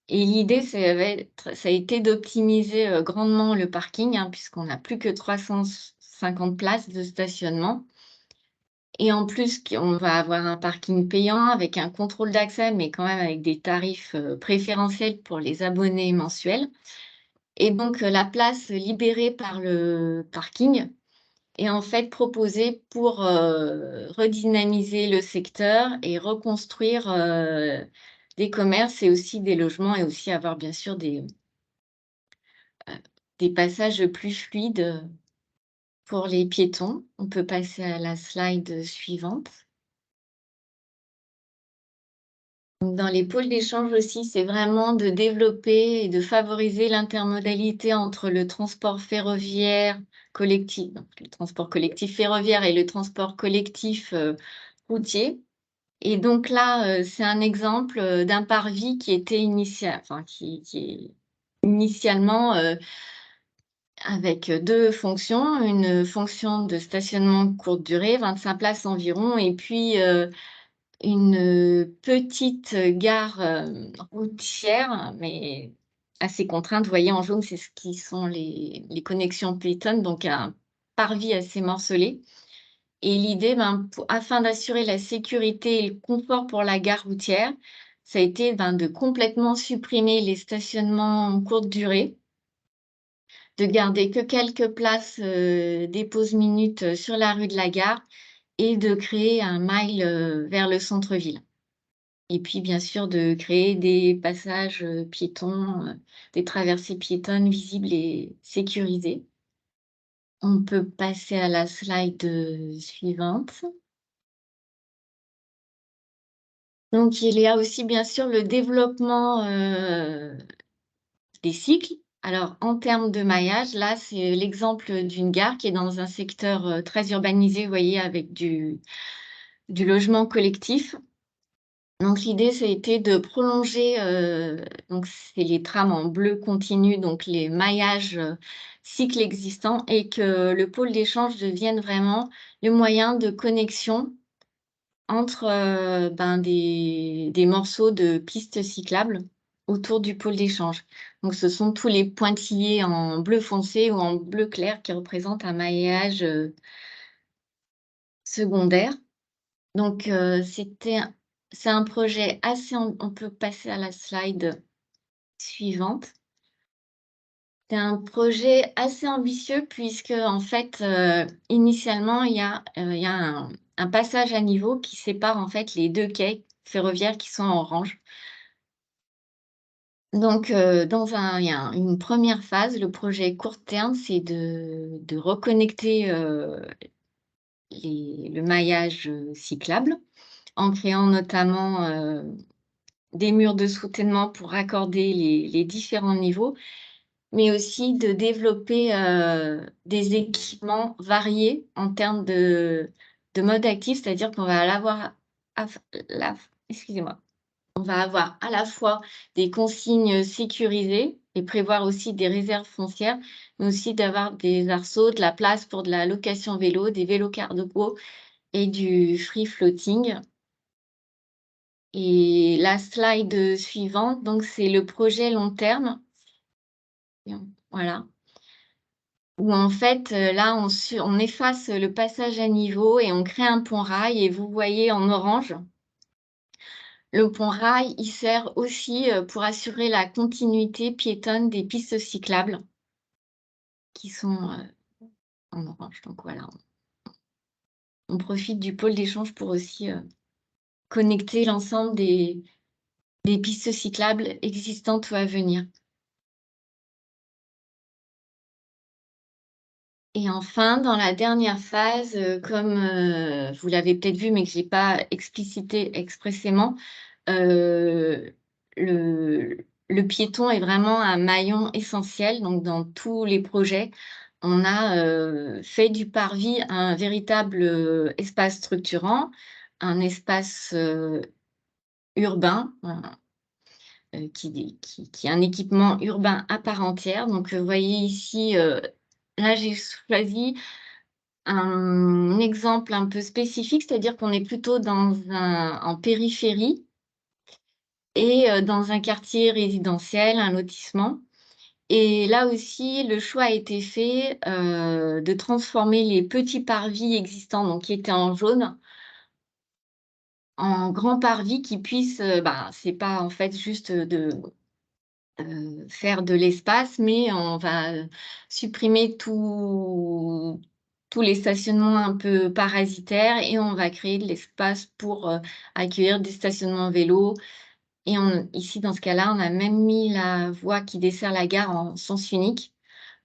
Et l'idée, ça a été d'optimiser grandement le parking, hein, puisqu'on n'a plus que 350 places de stationnement. Et en plus, on va avoir un parking payant avec un contrôle d'accès, mais quand même avec des tarifs préférentiels pour les abonnés mensuels. Et donc, la place libérée par le parking est en fait proposée pour redynamiser le secteur et reconstruire des commerces et aussi des logements et aussi avoir bien sûr des passages plus fluides pour les piétons. On peut passer à la slide suivante. Dans les pôles d'échange aussi, c'est vraiment de développer et de favoriser l'intermodalité entre le transport ferroviaire collectif, donc le transport collectif ferroviaire et le transport collectif routier. Et donc là, c'est un exemple d'un parvis qui était qui est initialement avec deux fonctions, une fonction de stationnement courte durée, 25 places environ, et puis une petite gare routière, mais assez contrainte. Vous voyez en jaune, c'est ce qui sont les connexions piétonnes, donc un parvis assez morcelé. Et l'idée, afin d'assurer la sécurité et le confort pour la gare routière, ça a été de complètement supprimer les stationnements en courte durée, de garder que quelques places des pauses minutes sur la rue de la gare et de créer un mile vers le centre-ville. Et puis, bien sûr, de créer des passages piétons, des traversées piétonnes visibles et sécurisées. On peut passer à la slide suivante. Donc, il y a aussi, bien sûr, le développement des cycles. Alors, en termes de maillage, là, c'est l'exemple d'une gare qui est dans un secteur très urbanisé, vous voyez, avec du logement collectif. Donc l'idée, ça a été de prolonger, donc c'est les trams en bleu continu, donc les maillages cycles existants et que le pôle d'échange devienne vraiment le moyen de connexion entre des morceaux de pistes cyclables autour du pôle d'échange. Donc ce sont tous les pointillés en bleu foncé ou en bleu clair qui représentent un maillage secondaire. Donc c'est un projet assez on peut passer à la slide suivante. C'est un projet assez ambitieux puisque en fait, initialement, il y a un passage à niveau qui sépare en fait les 2 quais ferroviaires qui sont en orange. Donc il y a une première phase, le projet court terme, c'est de reconnecter le maillage cyclable en créant notamment des murs de soutènement pour raccorder les différents niveaux, mais aussi de développer des équipements variés en termes de mode actif, c'est-à-dire qu'on va on va avoir à la fois des consignes sécurisées et prévoir aussi des réserves foncières, mais aussi d'avoir des arceaux, de la place pour de la location vélo, des vélos cargo et du free floating. Et la slide suivante, donc c'est le projet long terme. Voilà. Où en fait, là, on efface le passage à niveau et on crée un pont rail. Et vous voyez en orange le pont rail, il sert aussi pour assurer la continuité piétonne des pistes cyclables qui sont en orange. Donc voilà, on profite du pôle d'échange pour aussi connecter l'ensemble des pistes cyclables existantes ou à venir. Et enfin, dans la dernière phase, comme vous l'avez peut-être vu, mais que je n'ai pas explicité expressément, le piéton est vraiment un maillon essentiel. Donc, dans tous les projets, on a fait du parvis un véritable espace structurant, un espace urbain, qui est un équipement urbain à part entière. Donc, vous voyez ici, là, j'ai choisi un exemple un peu spécifique, c'est-à-dire qu'on est plutôt en périphérie et dans un quartier résidentiel, un lotissement. Et là aussi, le choix a été fait de transformer les petits parvis existants, donc qui étaient en jaune, en grands parvis qui puissent, c'est pas en fait juste de faire de l'espace, mais on va supprimer tous les stationnements un peu parasitaires et on va créer de l'espace pour accueillir des stationnements vélos. Et ici, dans ce cas-là, on a même mis la voie qui dessert la gare en sens unique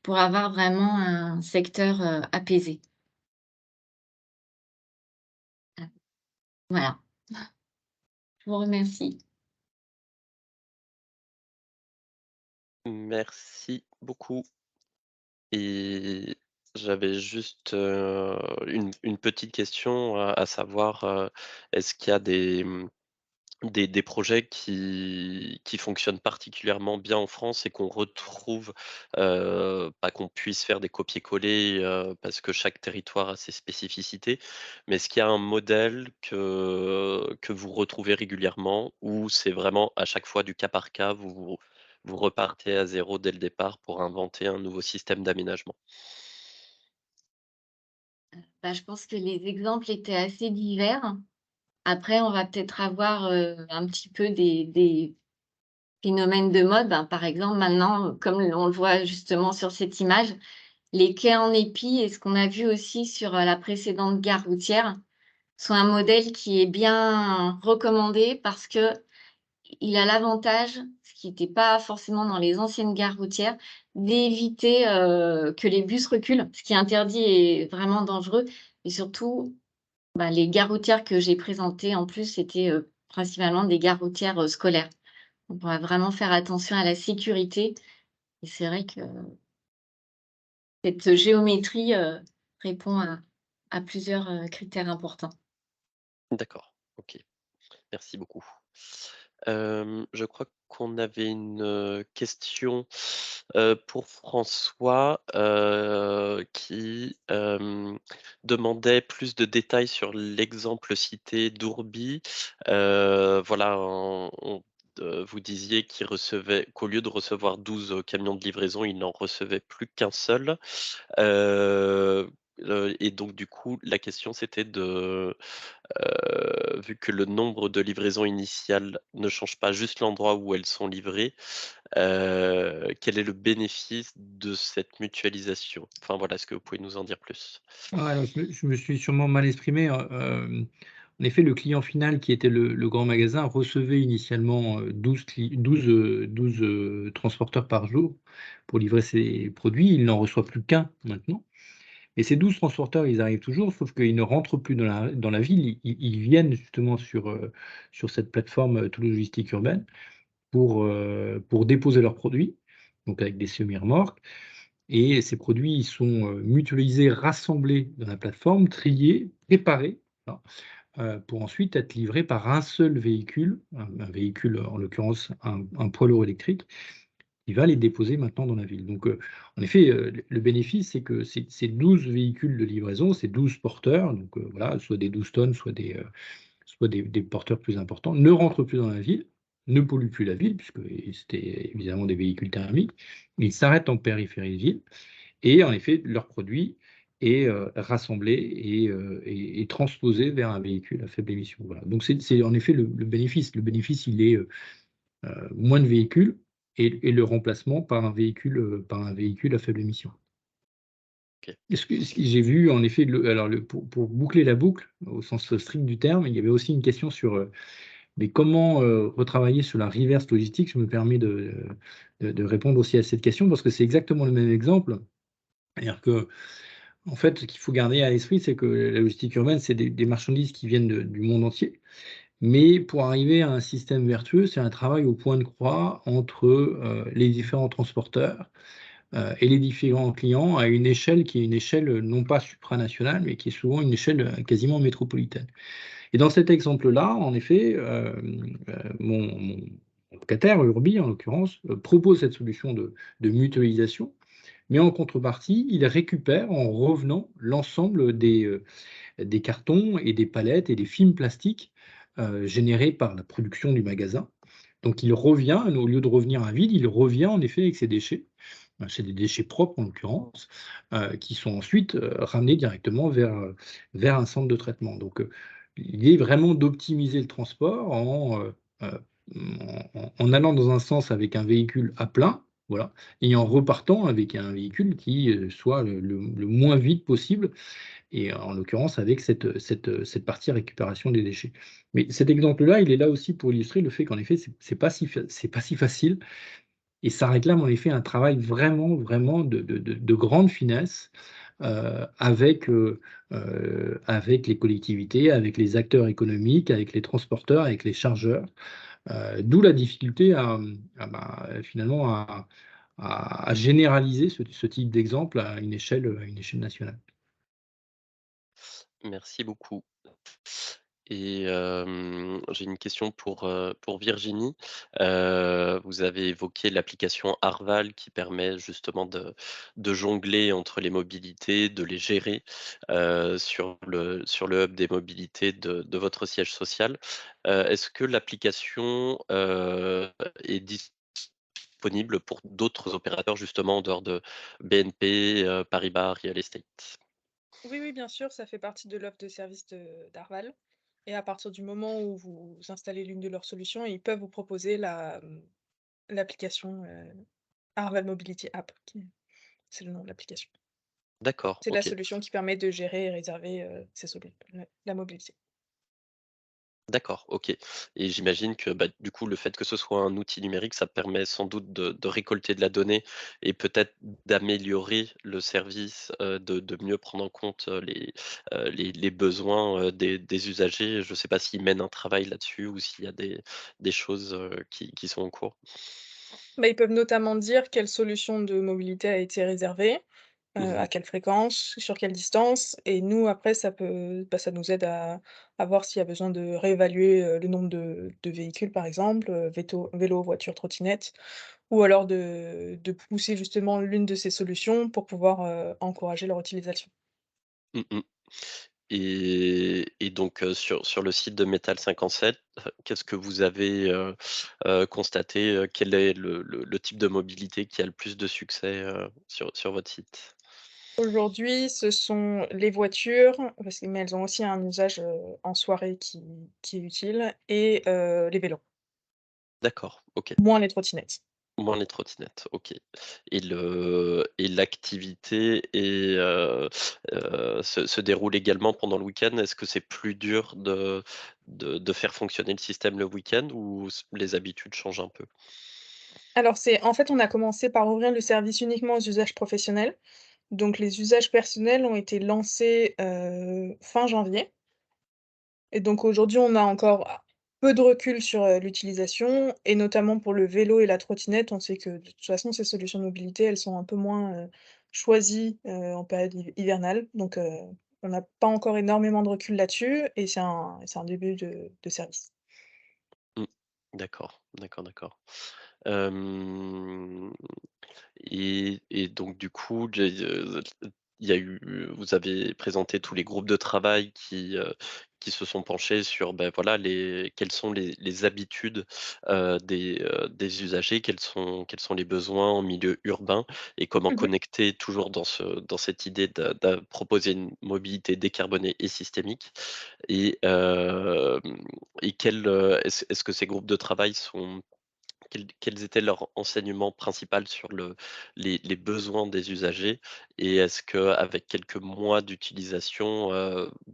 pour avoir vraiment un secteur apaisé. Voilà, je vous remercie. Merci beaucoup. Et j'avais juste une petite question à savoir, est-ce qu'il y a des projets qui fonctionnent particulièrement bien en France et qu'on retrouve, pas qu'on puisse faire des copier-coller, parce que chaque territoire a ses spécificités, mais est-ce qu'il y a un modèle que vous retrouvez régulièrement ou c'est vraiment à chaque fois du cas par cas, vous repartez à zéro dès le départ pour inventer un nouveau système d'aménagement? Je pense que les exemples étaient assez divers. Après, on va peut-être avoir un petit peu des phénomènes de mode. Par exemple, maintenant, comme on le voit justement sur cette image, les quais en épi et ce qu'on a vu aussi sur la précédente gare routière sont un modèle qui est bien recommandé parce que il a l'avantage, ce qui n'était pas forcément dans les anciennes gares routières, d'éviter que les bus reculent, ce qui est interdit et vraiment dangereux. Et surtout, les gares routières que j'ai présentées, en plus, c'était principalement des gares routières scolaires. On va vraiment faire attention à la sécurité. Et c'est vrai que cette géométrie répond à plusieurs critères importants. D'accord, OK. Merci beaucoup. Je crois qu'on avait une, question, pour François, qui, demandait plus de détails sur l'exemple cité d'Ourbi. Voilà, vous disiez qu'au lieu de recevoir 12 camions de livraison, il n'en recevait plus qu'un seul. Et donc du coup, la question c'était vu que le nombre de livraisons initiales ne change pas, juste l'endroit où elles sont livrées, quel est le bénéfice de cette mutualisation? Enfin voilà, est-ce que vous pouvez nous en dire plus? Alors je me suis sûrement mal exprimé, en effet, le client final qui était le grand magasin recevait initialement, 12 transporteurs par jour pour livrer ses produits. Il n'en reçoit plus qu'un maintenant. Et ces 12 transporteurs, ils arrivent toujours, sauf qu'ils ne rentrent plus dans la ville. Ils viennent justement sur cette plateforme, Toulouse Logistique Urbaine pour déposer leurs produits, donc avec des semi-remorques. Et ces produits, ils sont, mutualisés, rassemblés dans la plateforme, triés, préparés, voilà, pour ensuite être livrés par un seul véhicule, un véhicule, en l'occurrence un poids lourd électrique, qui va les déposer maintenant dans la ville. Donc, en effet, le bénéfice, c'est que ces 12 véhicules de livraison, ces 12 porteurs, donc, voilà, soit des 12 tonnes, soit des porteurs plus importants, ne rentrent plus dans la ville, ne polluent plus la ville, puisque c'était évidemment des véhicules thermiques. Ils s'arrêtent en périphérie de ville et en effet, leur produit et rassemblés et transposés vers un véhicule à faible émission. Voilà. Donc c'est en effet le bénéfice. Le bénéfice, il est moins de véhicules et le remplacement par un véhicule à faible émission. OK. Ce que j'ai vu en effet, pour boucler la boucle, au sens strict du terme, il y avait aussi une question sur, mais comment, retravailler sur la reverse logistique? Je me permets de répondre aussi à cette question parce que c'est exactement le même exemple. C'est-à-dire qu'en fait, ce qu'il faut garder à l'esprit, c'est que la logistique urbaine, c'est des marchandises qui viennent du monde entier. Mais pour arriver à un système vertueux, c'est un travail au point de croix entre, les différents transporteurs, et les différents clients à une échelle qui est une échelle, non pas supranationale, mais qui est souvent une échelle, quasiment métropolitaine. Et dans cet exemple-là, en effet, mon locataire, Urbi en l'occurrence, propose cette solution de mutualisation, mais en contrepartie, il récupère en revenant l'ensemble des cartons et des palettes et des films plastiques, générés par la production du magasin. Donc il revient, au lieu de revenir à vide, il revient en effet avec ses déchets. C'est des déchets propres en l'occurrence, qui sont ensuite, ramenés directement vers un centre de traitement. Donc, l'idée est vraiment d'optimiser le transport en allant dans un sens avec un véhicule à plein, voilà, et en repartant avec un véhicule qui, soit le moins vide possible et en l'occurrence avec cette partie récupération des déchets. Mais cet exemple-là, il est là aussi pour illustrer le fait qu'en effet, c'est pas si facile et ça réclame en effet un travail vraiment, vraiment de grande finesse, avec les collectivités, avec les acteurs économiques, avec les transporteurs, avec les chargeurs. D'où la difficulté finalement à généraliser ce type d'exemple à une échelle nationale. Merci beaucoup. Et j'ai une question pour Virginie. Vous avez évoqué l'application Arval qui permet justement de jongler entre les mobilités, de les gérer, sur le hub des mobilités de votre siège social. Est-ce que l'application, est disponible pour d'autres opérateurs justement en dehors de BNP, Paribas Real Estate? Oui, oui, bien sûr, ça fait partie de l'offre de service d'Arval. Et à partir du moment où vous installez l'une de leurs solutions, ils peuvent vous proposer l'application Arval Mobility App, c'est le nom de l'application. D'accord, C'est la OK. solution qui permet de gérer et réserver la mobilité. D'accord, OK, et j'imagine que, bah, du coup, le fait que ce soit un outil numérique, ça permet sans doute de récolter de la donnée et peut-être d'améliorer le service, de mieux prendre en compte, les besoins, des usagers. Je ne sais pas s'ils mènent un travail là-dessus ou s'il y a des choses, qui sont en cours? Bah, ils peuvent notamment dire quelle solution de mobilité a été réservée, Mmh. à quelle fréquence, sur quelle distance et nous après ça nous aide à voir s'il y a besoin de réévaluer, le nombre de véhicules par exemple, vélo, voiture, trottinette ou alors de pousser justement l'une de ces solutions pour pouvoir, encourager leur utilisation. Mmh mh. Et donc, sur le site de Metal 57, qu'est-ce que vous avez, constaté? Quel est le type de mobilité qui a le plus de succès, sur votre site? Aujourd'hui, ce sont les voitures, mais elles ont aussi un usage, en soirée qui est utile et les vélos, D'accord, OK. moins les trottinettes. Moins les trottinettes, OK, et l'activité se déroule également pendant le week-end? Est-ce que c'est plus dur de faire fonctionner le système le week-end ou les habitudes changent un peu? Alors en fait, on a commencé par ouvrir le service uniquement aux usages professionnels. Donc les usages personnels ont été lancés, fin janvier et donc aujourd'hui, on a encore peu de recul sur, l'utilisation et notamment pour le vélo et la trottinette. On sait que de toute façon, ces solutions de mobilité, elles sont un peu moins, choisies, en période hivernale. Donc on n'a pas encore énormément de recul là-dessus et c'est un début de service. Mmh. D'accord, d'accord, d'accord. Hem Et donc du coup, y a eu vous avez présenté tous les groupes de travail qui se sont penchés sur, voilà, quelles sont les habitudes, des usagers, quels sont les besoins en milieu urbain et comment Mmh. connecter toujours dans cette idée de proposer une mobilité décarbonée et systémique et est-ce que ces groupes de travail quels étaient leurs enseignements principaux sur les besoins des usagers? Et est-ce qu'avec quelques mois d'utilisation,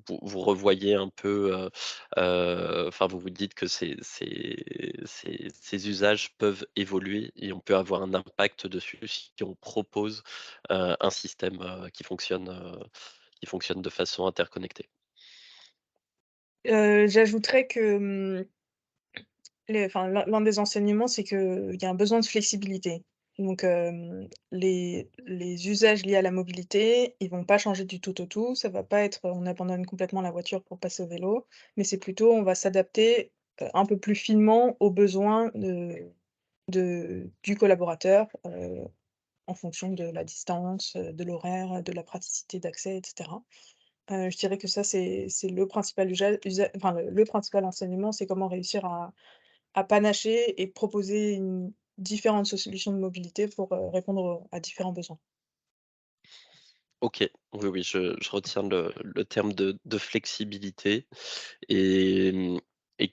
vous revoyez un peu, enfin, vous vous dites que ces usages peuvent évoluer et on peut avoir un impact dessus si on propose, un système, qui fonctionne de façon interconnectée? J'ajouterais que, l'un des enseignements, c'est qu'il y a un besoin de flexibilité. Donc, les usages liés à la mobilité, ils vont pas changer du tout au tout. Ça va pas être, on abandonne complètement la voiture pour passer au vélo, mais c'est plutôt on va s'adapter, un peu plus finement aux besoins du collaborateur, en fonction de la distance, de l'horaire, de la praticité d'accès et cetera. Je dirais que ça, c'est le principal enfin, le principal enseignement, c'est comment réussir à panacher et proposer différentes solutions de mobilité pour, répondre à différents besoins. OK. Oui, oui, je retiens le terme de flexibilité et et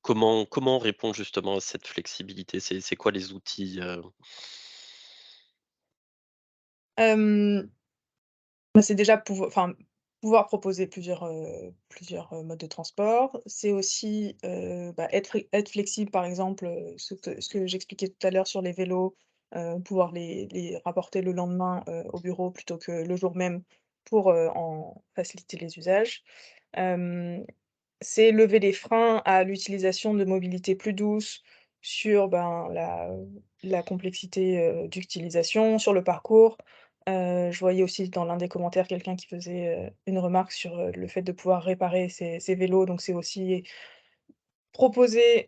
comment on répond justement à cette flexibilité? C'est quoi les outils, Hem, c'est déjà pouvoir proposer plusieurs modes de transport. C'est aussi, être flexible, par exemple, ce que j'expliquais tout à l'heure sur les vélos, pouvoir les rapporter le lendemain, au bureau plutôt que le jour même pour, en faciliter les usages. Hem C'est lever les freins à l'utilisation de mobilités plus douces sur, la complexité, d'utilisation, sur le parcours. Je voyais aussi dans l'un des commentaires quelqu'un qui faisait, une remarque sur, le fait de pouvoir réparer ses vélos, donc c'est aussi proposer,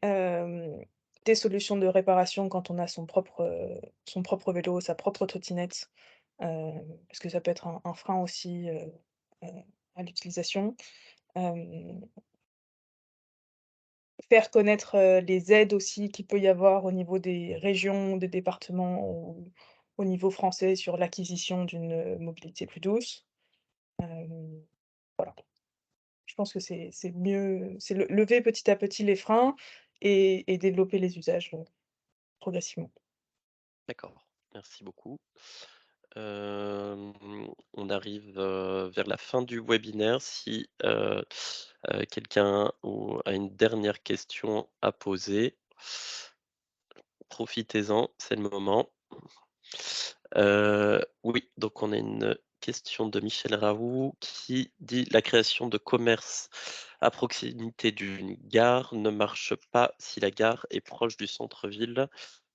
des solutions de réparation quand on a son propre vélo, sa propre trottinette, parce que ça peut être un frein aussi, heu, à l'utilisation. Hem Faire connaître, les aides aussi qu'il peut y avoir au niveau des régions, des départements ou au niveau français sur l'acquisition d'une, mobilité plus douce. Hem, je pense que c'est mieux, c'est lever petit à petit les freins et développer les usages, progressivement. D'accord, merci beaucoup. Hem, on arrive, vers la fin du webinaire. Si, quelqu'un a une dernière question à poser, profitez-en, c'est le moment. Oui, donc on a une question de Michel Raoult qui dit: «La création de commerces à proximité d'une gare ne marche pas si la gare est proche du centre-ville?»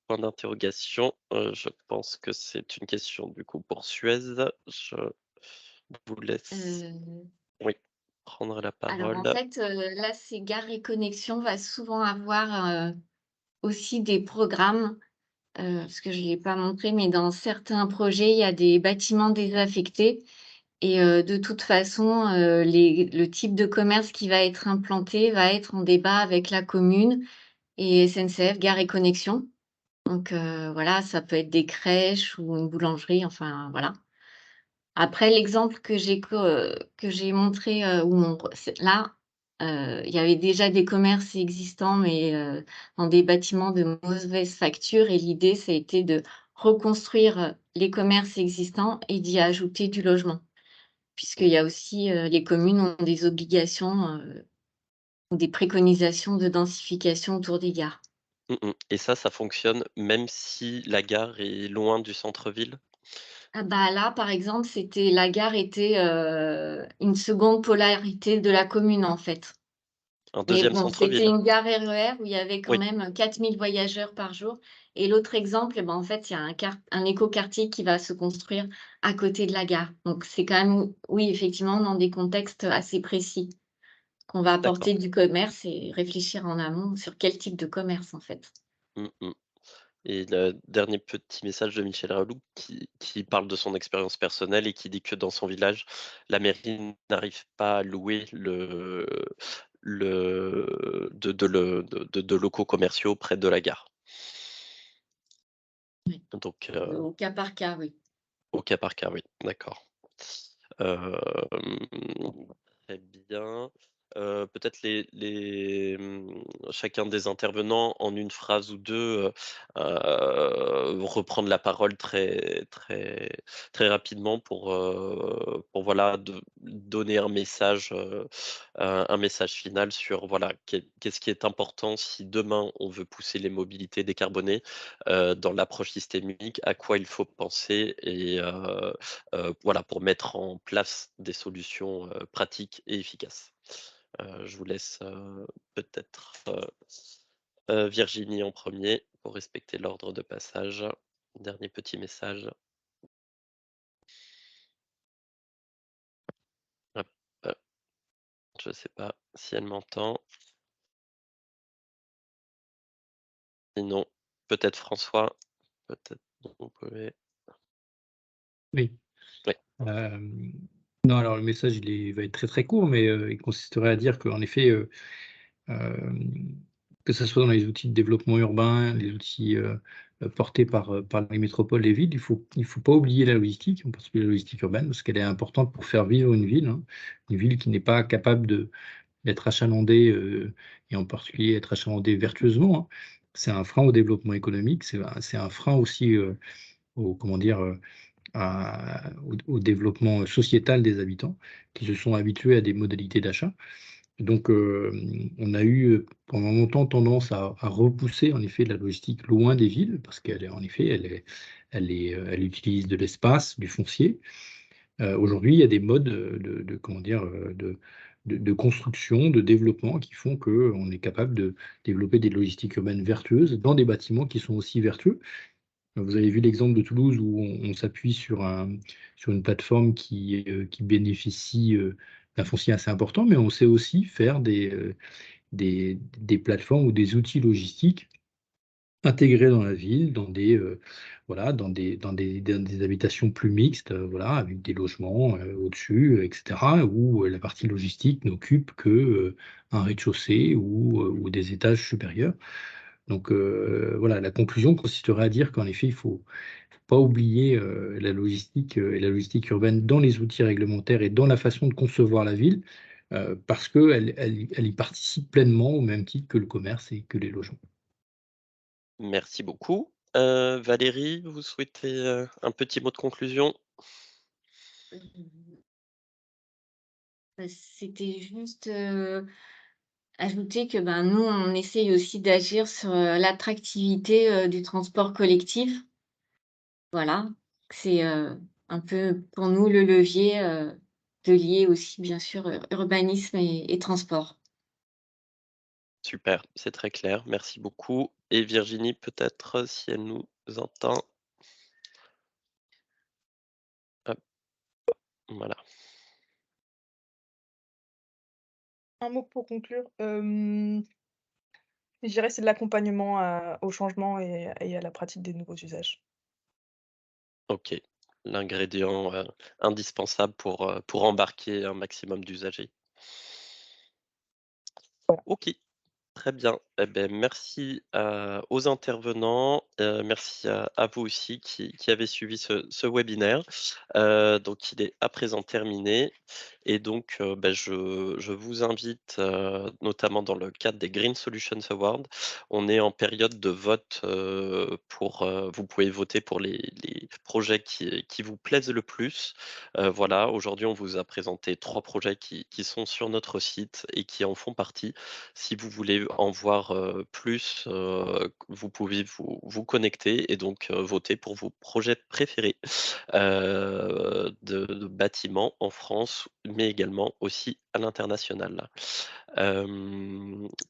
Point d'interrogation. Je pense que c'est une question du coup pour Suez. Je vous laisse, Heu, oui, prendre la alors parole. en fait, là, c'est Gare et Connexions va souvent avoir, aussi des programmes, parce que je ne l'ai pas montré, mais dans certains projets, il y a des bâtiments désaffectés et de toute façon, le type de commerce qui va être implanté va être en débat avec la commune et SNCF Gare et Connexions. Donc voilà, ça peut être des crèches ou une boulangerie, enfin voilà. Après l'exemple que j'ai montré, où on re c'est là, il y avait déjà des commerces existants, mais dans des bâtiments de mauvaise facture et l'idée, ça a été de reconstruire, les commerces existants et d'y ajouter du logement. Puisqu'il y a aussi, les communes ont des obligations, ou des préconisations de densification autour des gares. Et ça fonctionne même si la gare est loin du centre-ville? Ah bah, là, par exemple, la gare était, une seconde polarité de la commune, en fait. Un Mais deuxième bon, c'était centre-ville? une gare RER où il y avait quand Oui, même 4 000 voyageurs par jour et l'autre exemple, eh ben, en fait, il y a un écoquartier qui va se construire à côté de la gare. Donc c'est quand même, oui, effectivement, dans des contextes assez précis qu'on va d'accord. apporter du commerce et réfléchir en amont sur quel type de commerce, en fait. Mmh mh. Et le dernier petit message de Michel Raloux qui parle de son expérience personnelle et qui dit que dans son village, la mairie n'arrive pas à louer de locaux commerciaux près de la gare. Oui. Donc, Au cas par cas, oui. au cas par cas, oui, d'accord. Hem, Très bien. Peut-être chacun des intervenants en une phrase ou 2, reprendre la parole très rapidement pour voilà, donner un message final sur voilà, qu'est-ce qui est important si demain on veut pousser les mobilités décarbonées, dans l'approche systémique, à quoi il faut penser et voilà, pour mettre en place des solutions, pratiques et efficaces. Je vous laisse, peut-être, Virginie en premier pour respecter l'ordre de passage. Dernier petit message. Hop, je ne sais pas si elle m'entend. Sinon, peut-être François? Peut-être vous pouvez Oui. oui, Hem, non, alors le message, va être très, très court, mais il consisterait à dire qu'en effet, hem, que ce soit dans les outils de développement urbain, les outils, portés par les métropoles, les villes, il faut pas oublier la logistique, en particulier la logistique urbaine, parce qu'elle est importante pour faire vivre une ville, hein. Une ville qui n'est pas capable d'être achalandée, et en particulier être achalandée vertueusement, hein. C'est un frein au développement économique, c'est un frein aussi, au comment dire, au développement sociétal des habitants qui se sont habitués à des modalités d'achat. Donc, on a eu, pendant longtemps tendance à repousser en effet la logistique loin des villes parce qu'elle est en effet, elle utilise de l'espace, du foncier. Aujourd'hui, il y a des modes, de comment dire, de construction, de développement qui font qu'on est capable de développer des logistiques urbaines vertueuses dans des bâtiments qui sont aussi vertueux. Vous avez vu l'exemple de Toulouse où on s'appuie sur une plateforme qui bénéficie, d'un foncier assez important, mais on sait aussi faire des plateformes ou des outils logistiques intégrés dans la ville, voilà, dans des habitations plus mixtes, voilà, avec des logements, au-dessus, et cetera, où, la partie logistique n'occupe que, un rez-de-chaussée ou des étages supérieurs. Donc, voilà, la conclusion consisterait à dire qu'en effet, il faut pas oublier, la logistique, et la logistique urbaine dans les outils réglementaires et dans la façon de concevoir la ville, parce qu'elle y participe pleinement au même titre que le commerce et que les logements. merci beaucoup. Valérie, vous souhaitez, un petit mot de conclusion? Mmh, c'était juste, ajouter que, ben, nous, on essaye aussi d'agir sur, l'attractivité, du transport collectif. Voilà, c'est, un peu pour nous le levier, de lier aussi bien sûr, urbanisme et transport. Super, c'est très clair, merci beaucoup et Virginie peut-être si elle nous entend? Hop, voilà. Un mot pour conclure, je dirais c'est de l'accompagnement au changement et à la pratique des nouveaux usages. OK. L'ingrédient, indispensable pour embarquer un maximum d'usagers. Voilà. OK. Très bien. Eh beh, merci, aux intervenants, merci à vous aussi qui avez suivi ce webinaire. Donc il est à présent terminé et donc bah, je vous invite, notamment dans le cadre des Green Solutions Awards, on est en période de vote, vous pouvez voter pour les projets qui vous plaisent le plus. Voilà, aujourd'hui, on vous a présenté 3 projets qui sont sur notre site et qui en font partie. Si vous voulez en voir, plus, vous pouvez vous connecter et donc voter pour vos projets préférés, de bâtiments en France, mais également aussi à l'international.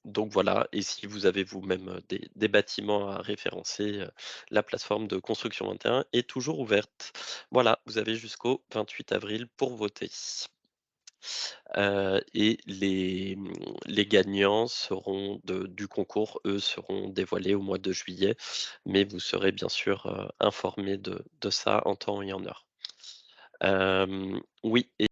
Donc voilà et si vous avez vous-même, des bâtiments à référencer, la plateforme de Construction 21 est toujours ouverte. Voilà, vous avez jusqu'au 28 avril pour voter. Et les gagnants du concours, eux, seront dévoilés au mois de juillet, mais vous serez bien sûr, informés de ça en temps et en heure. Oui.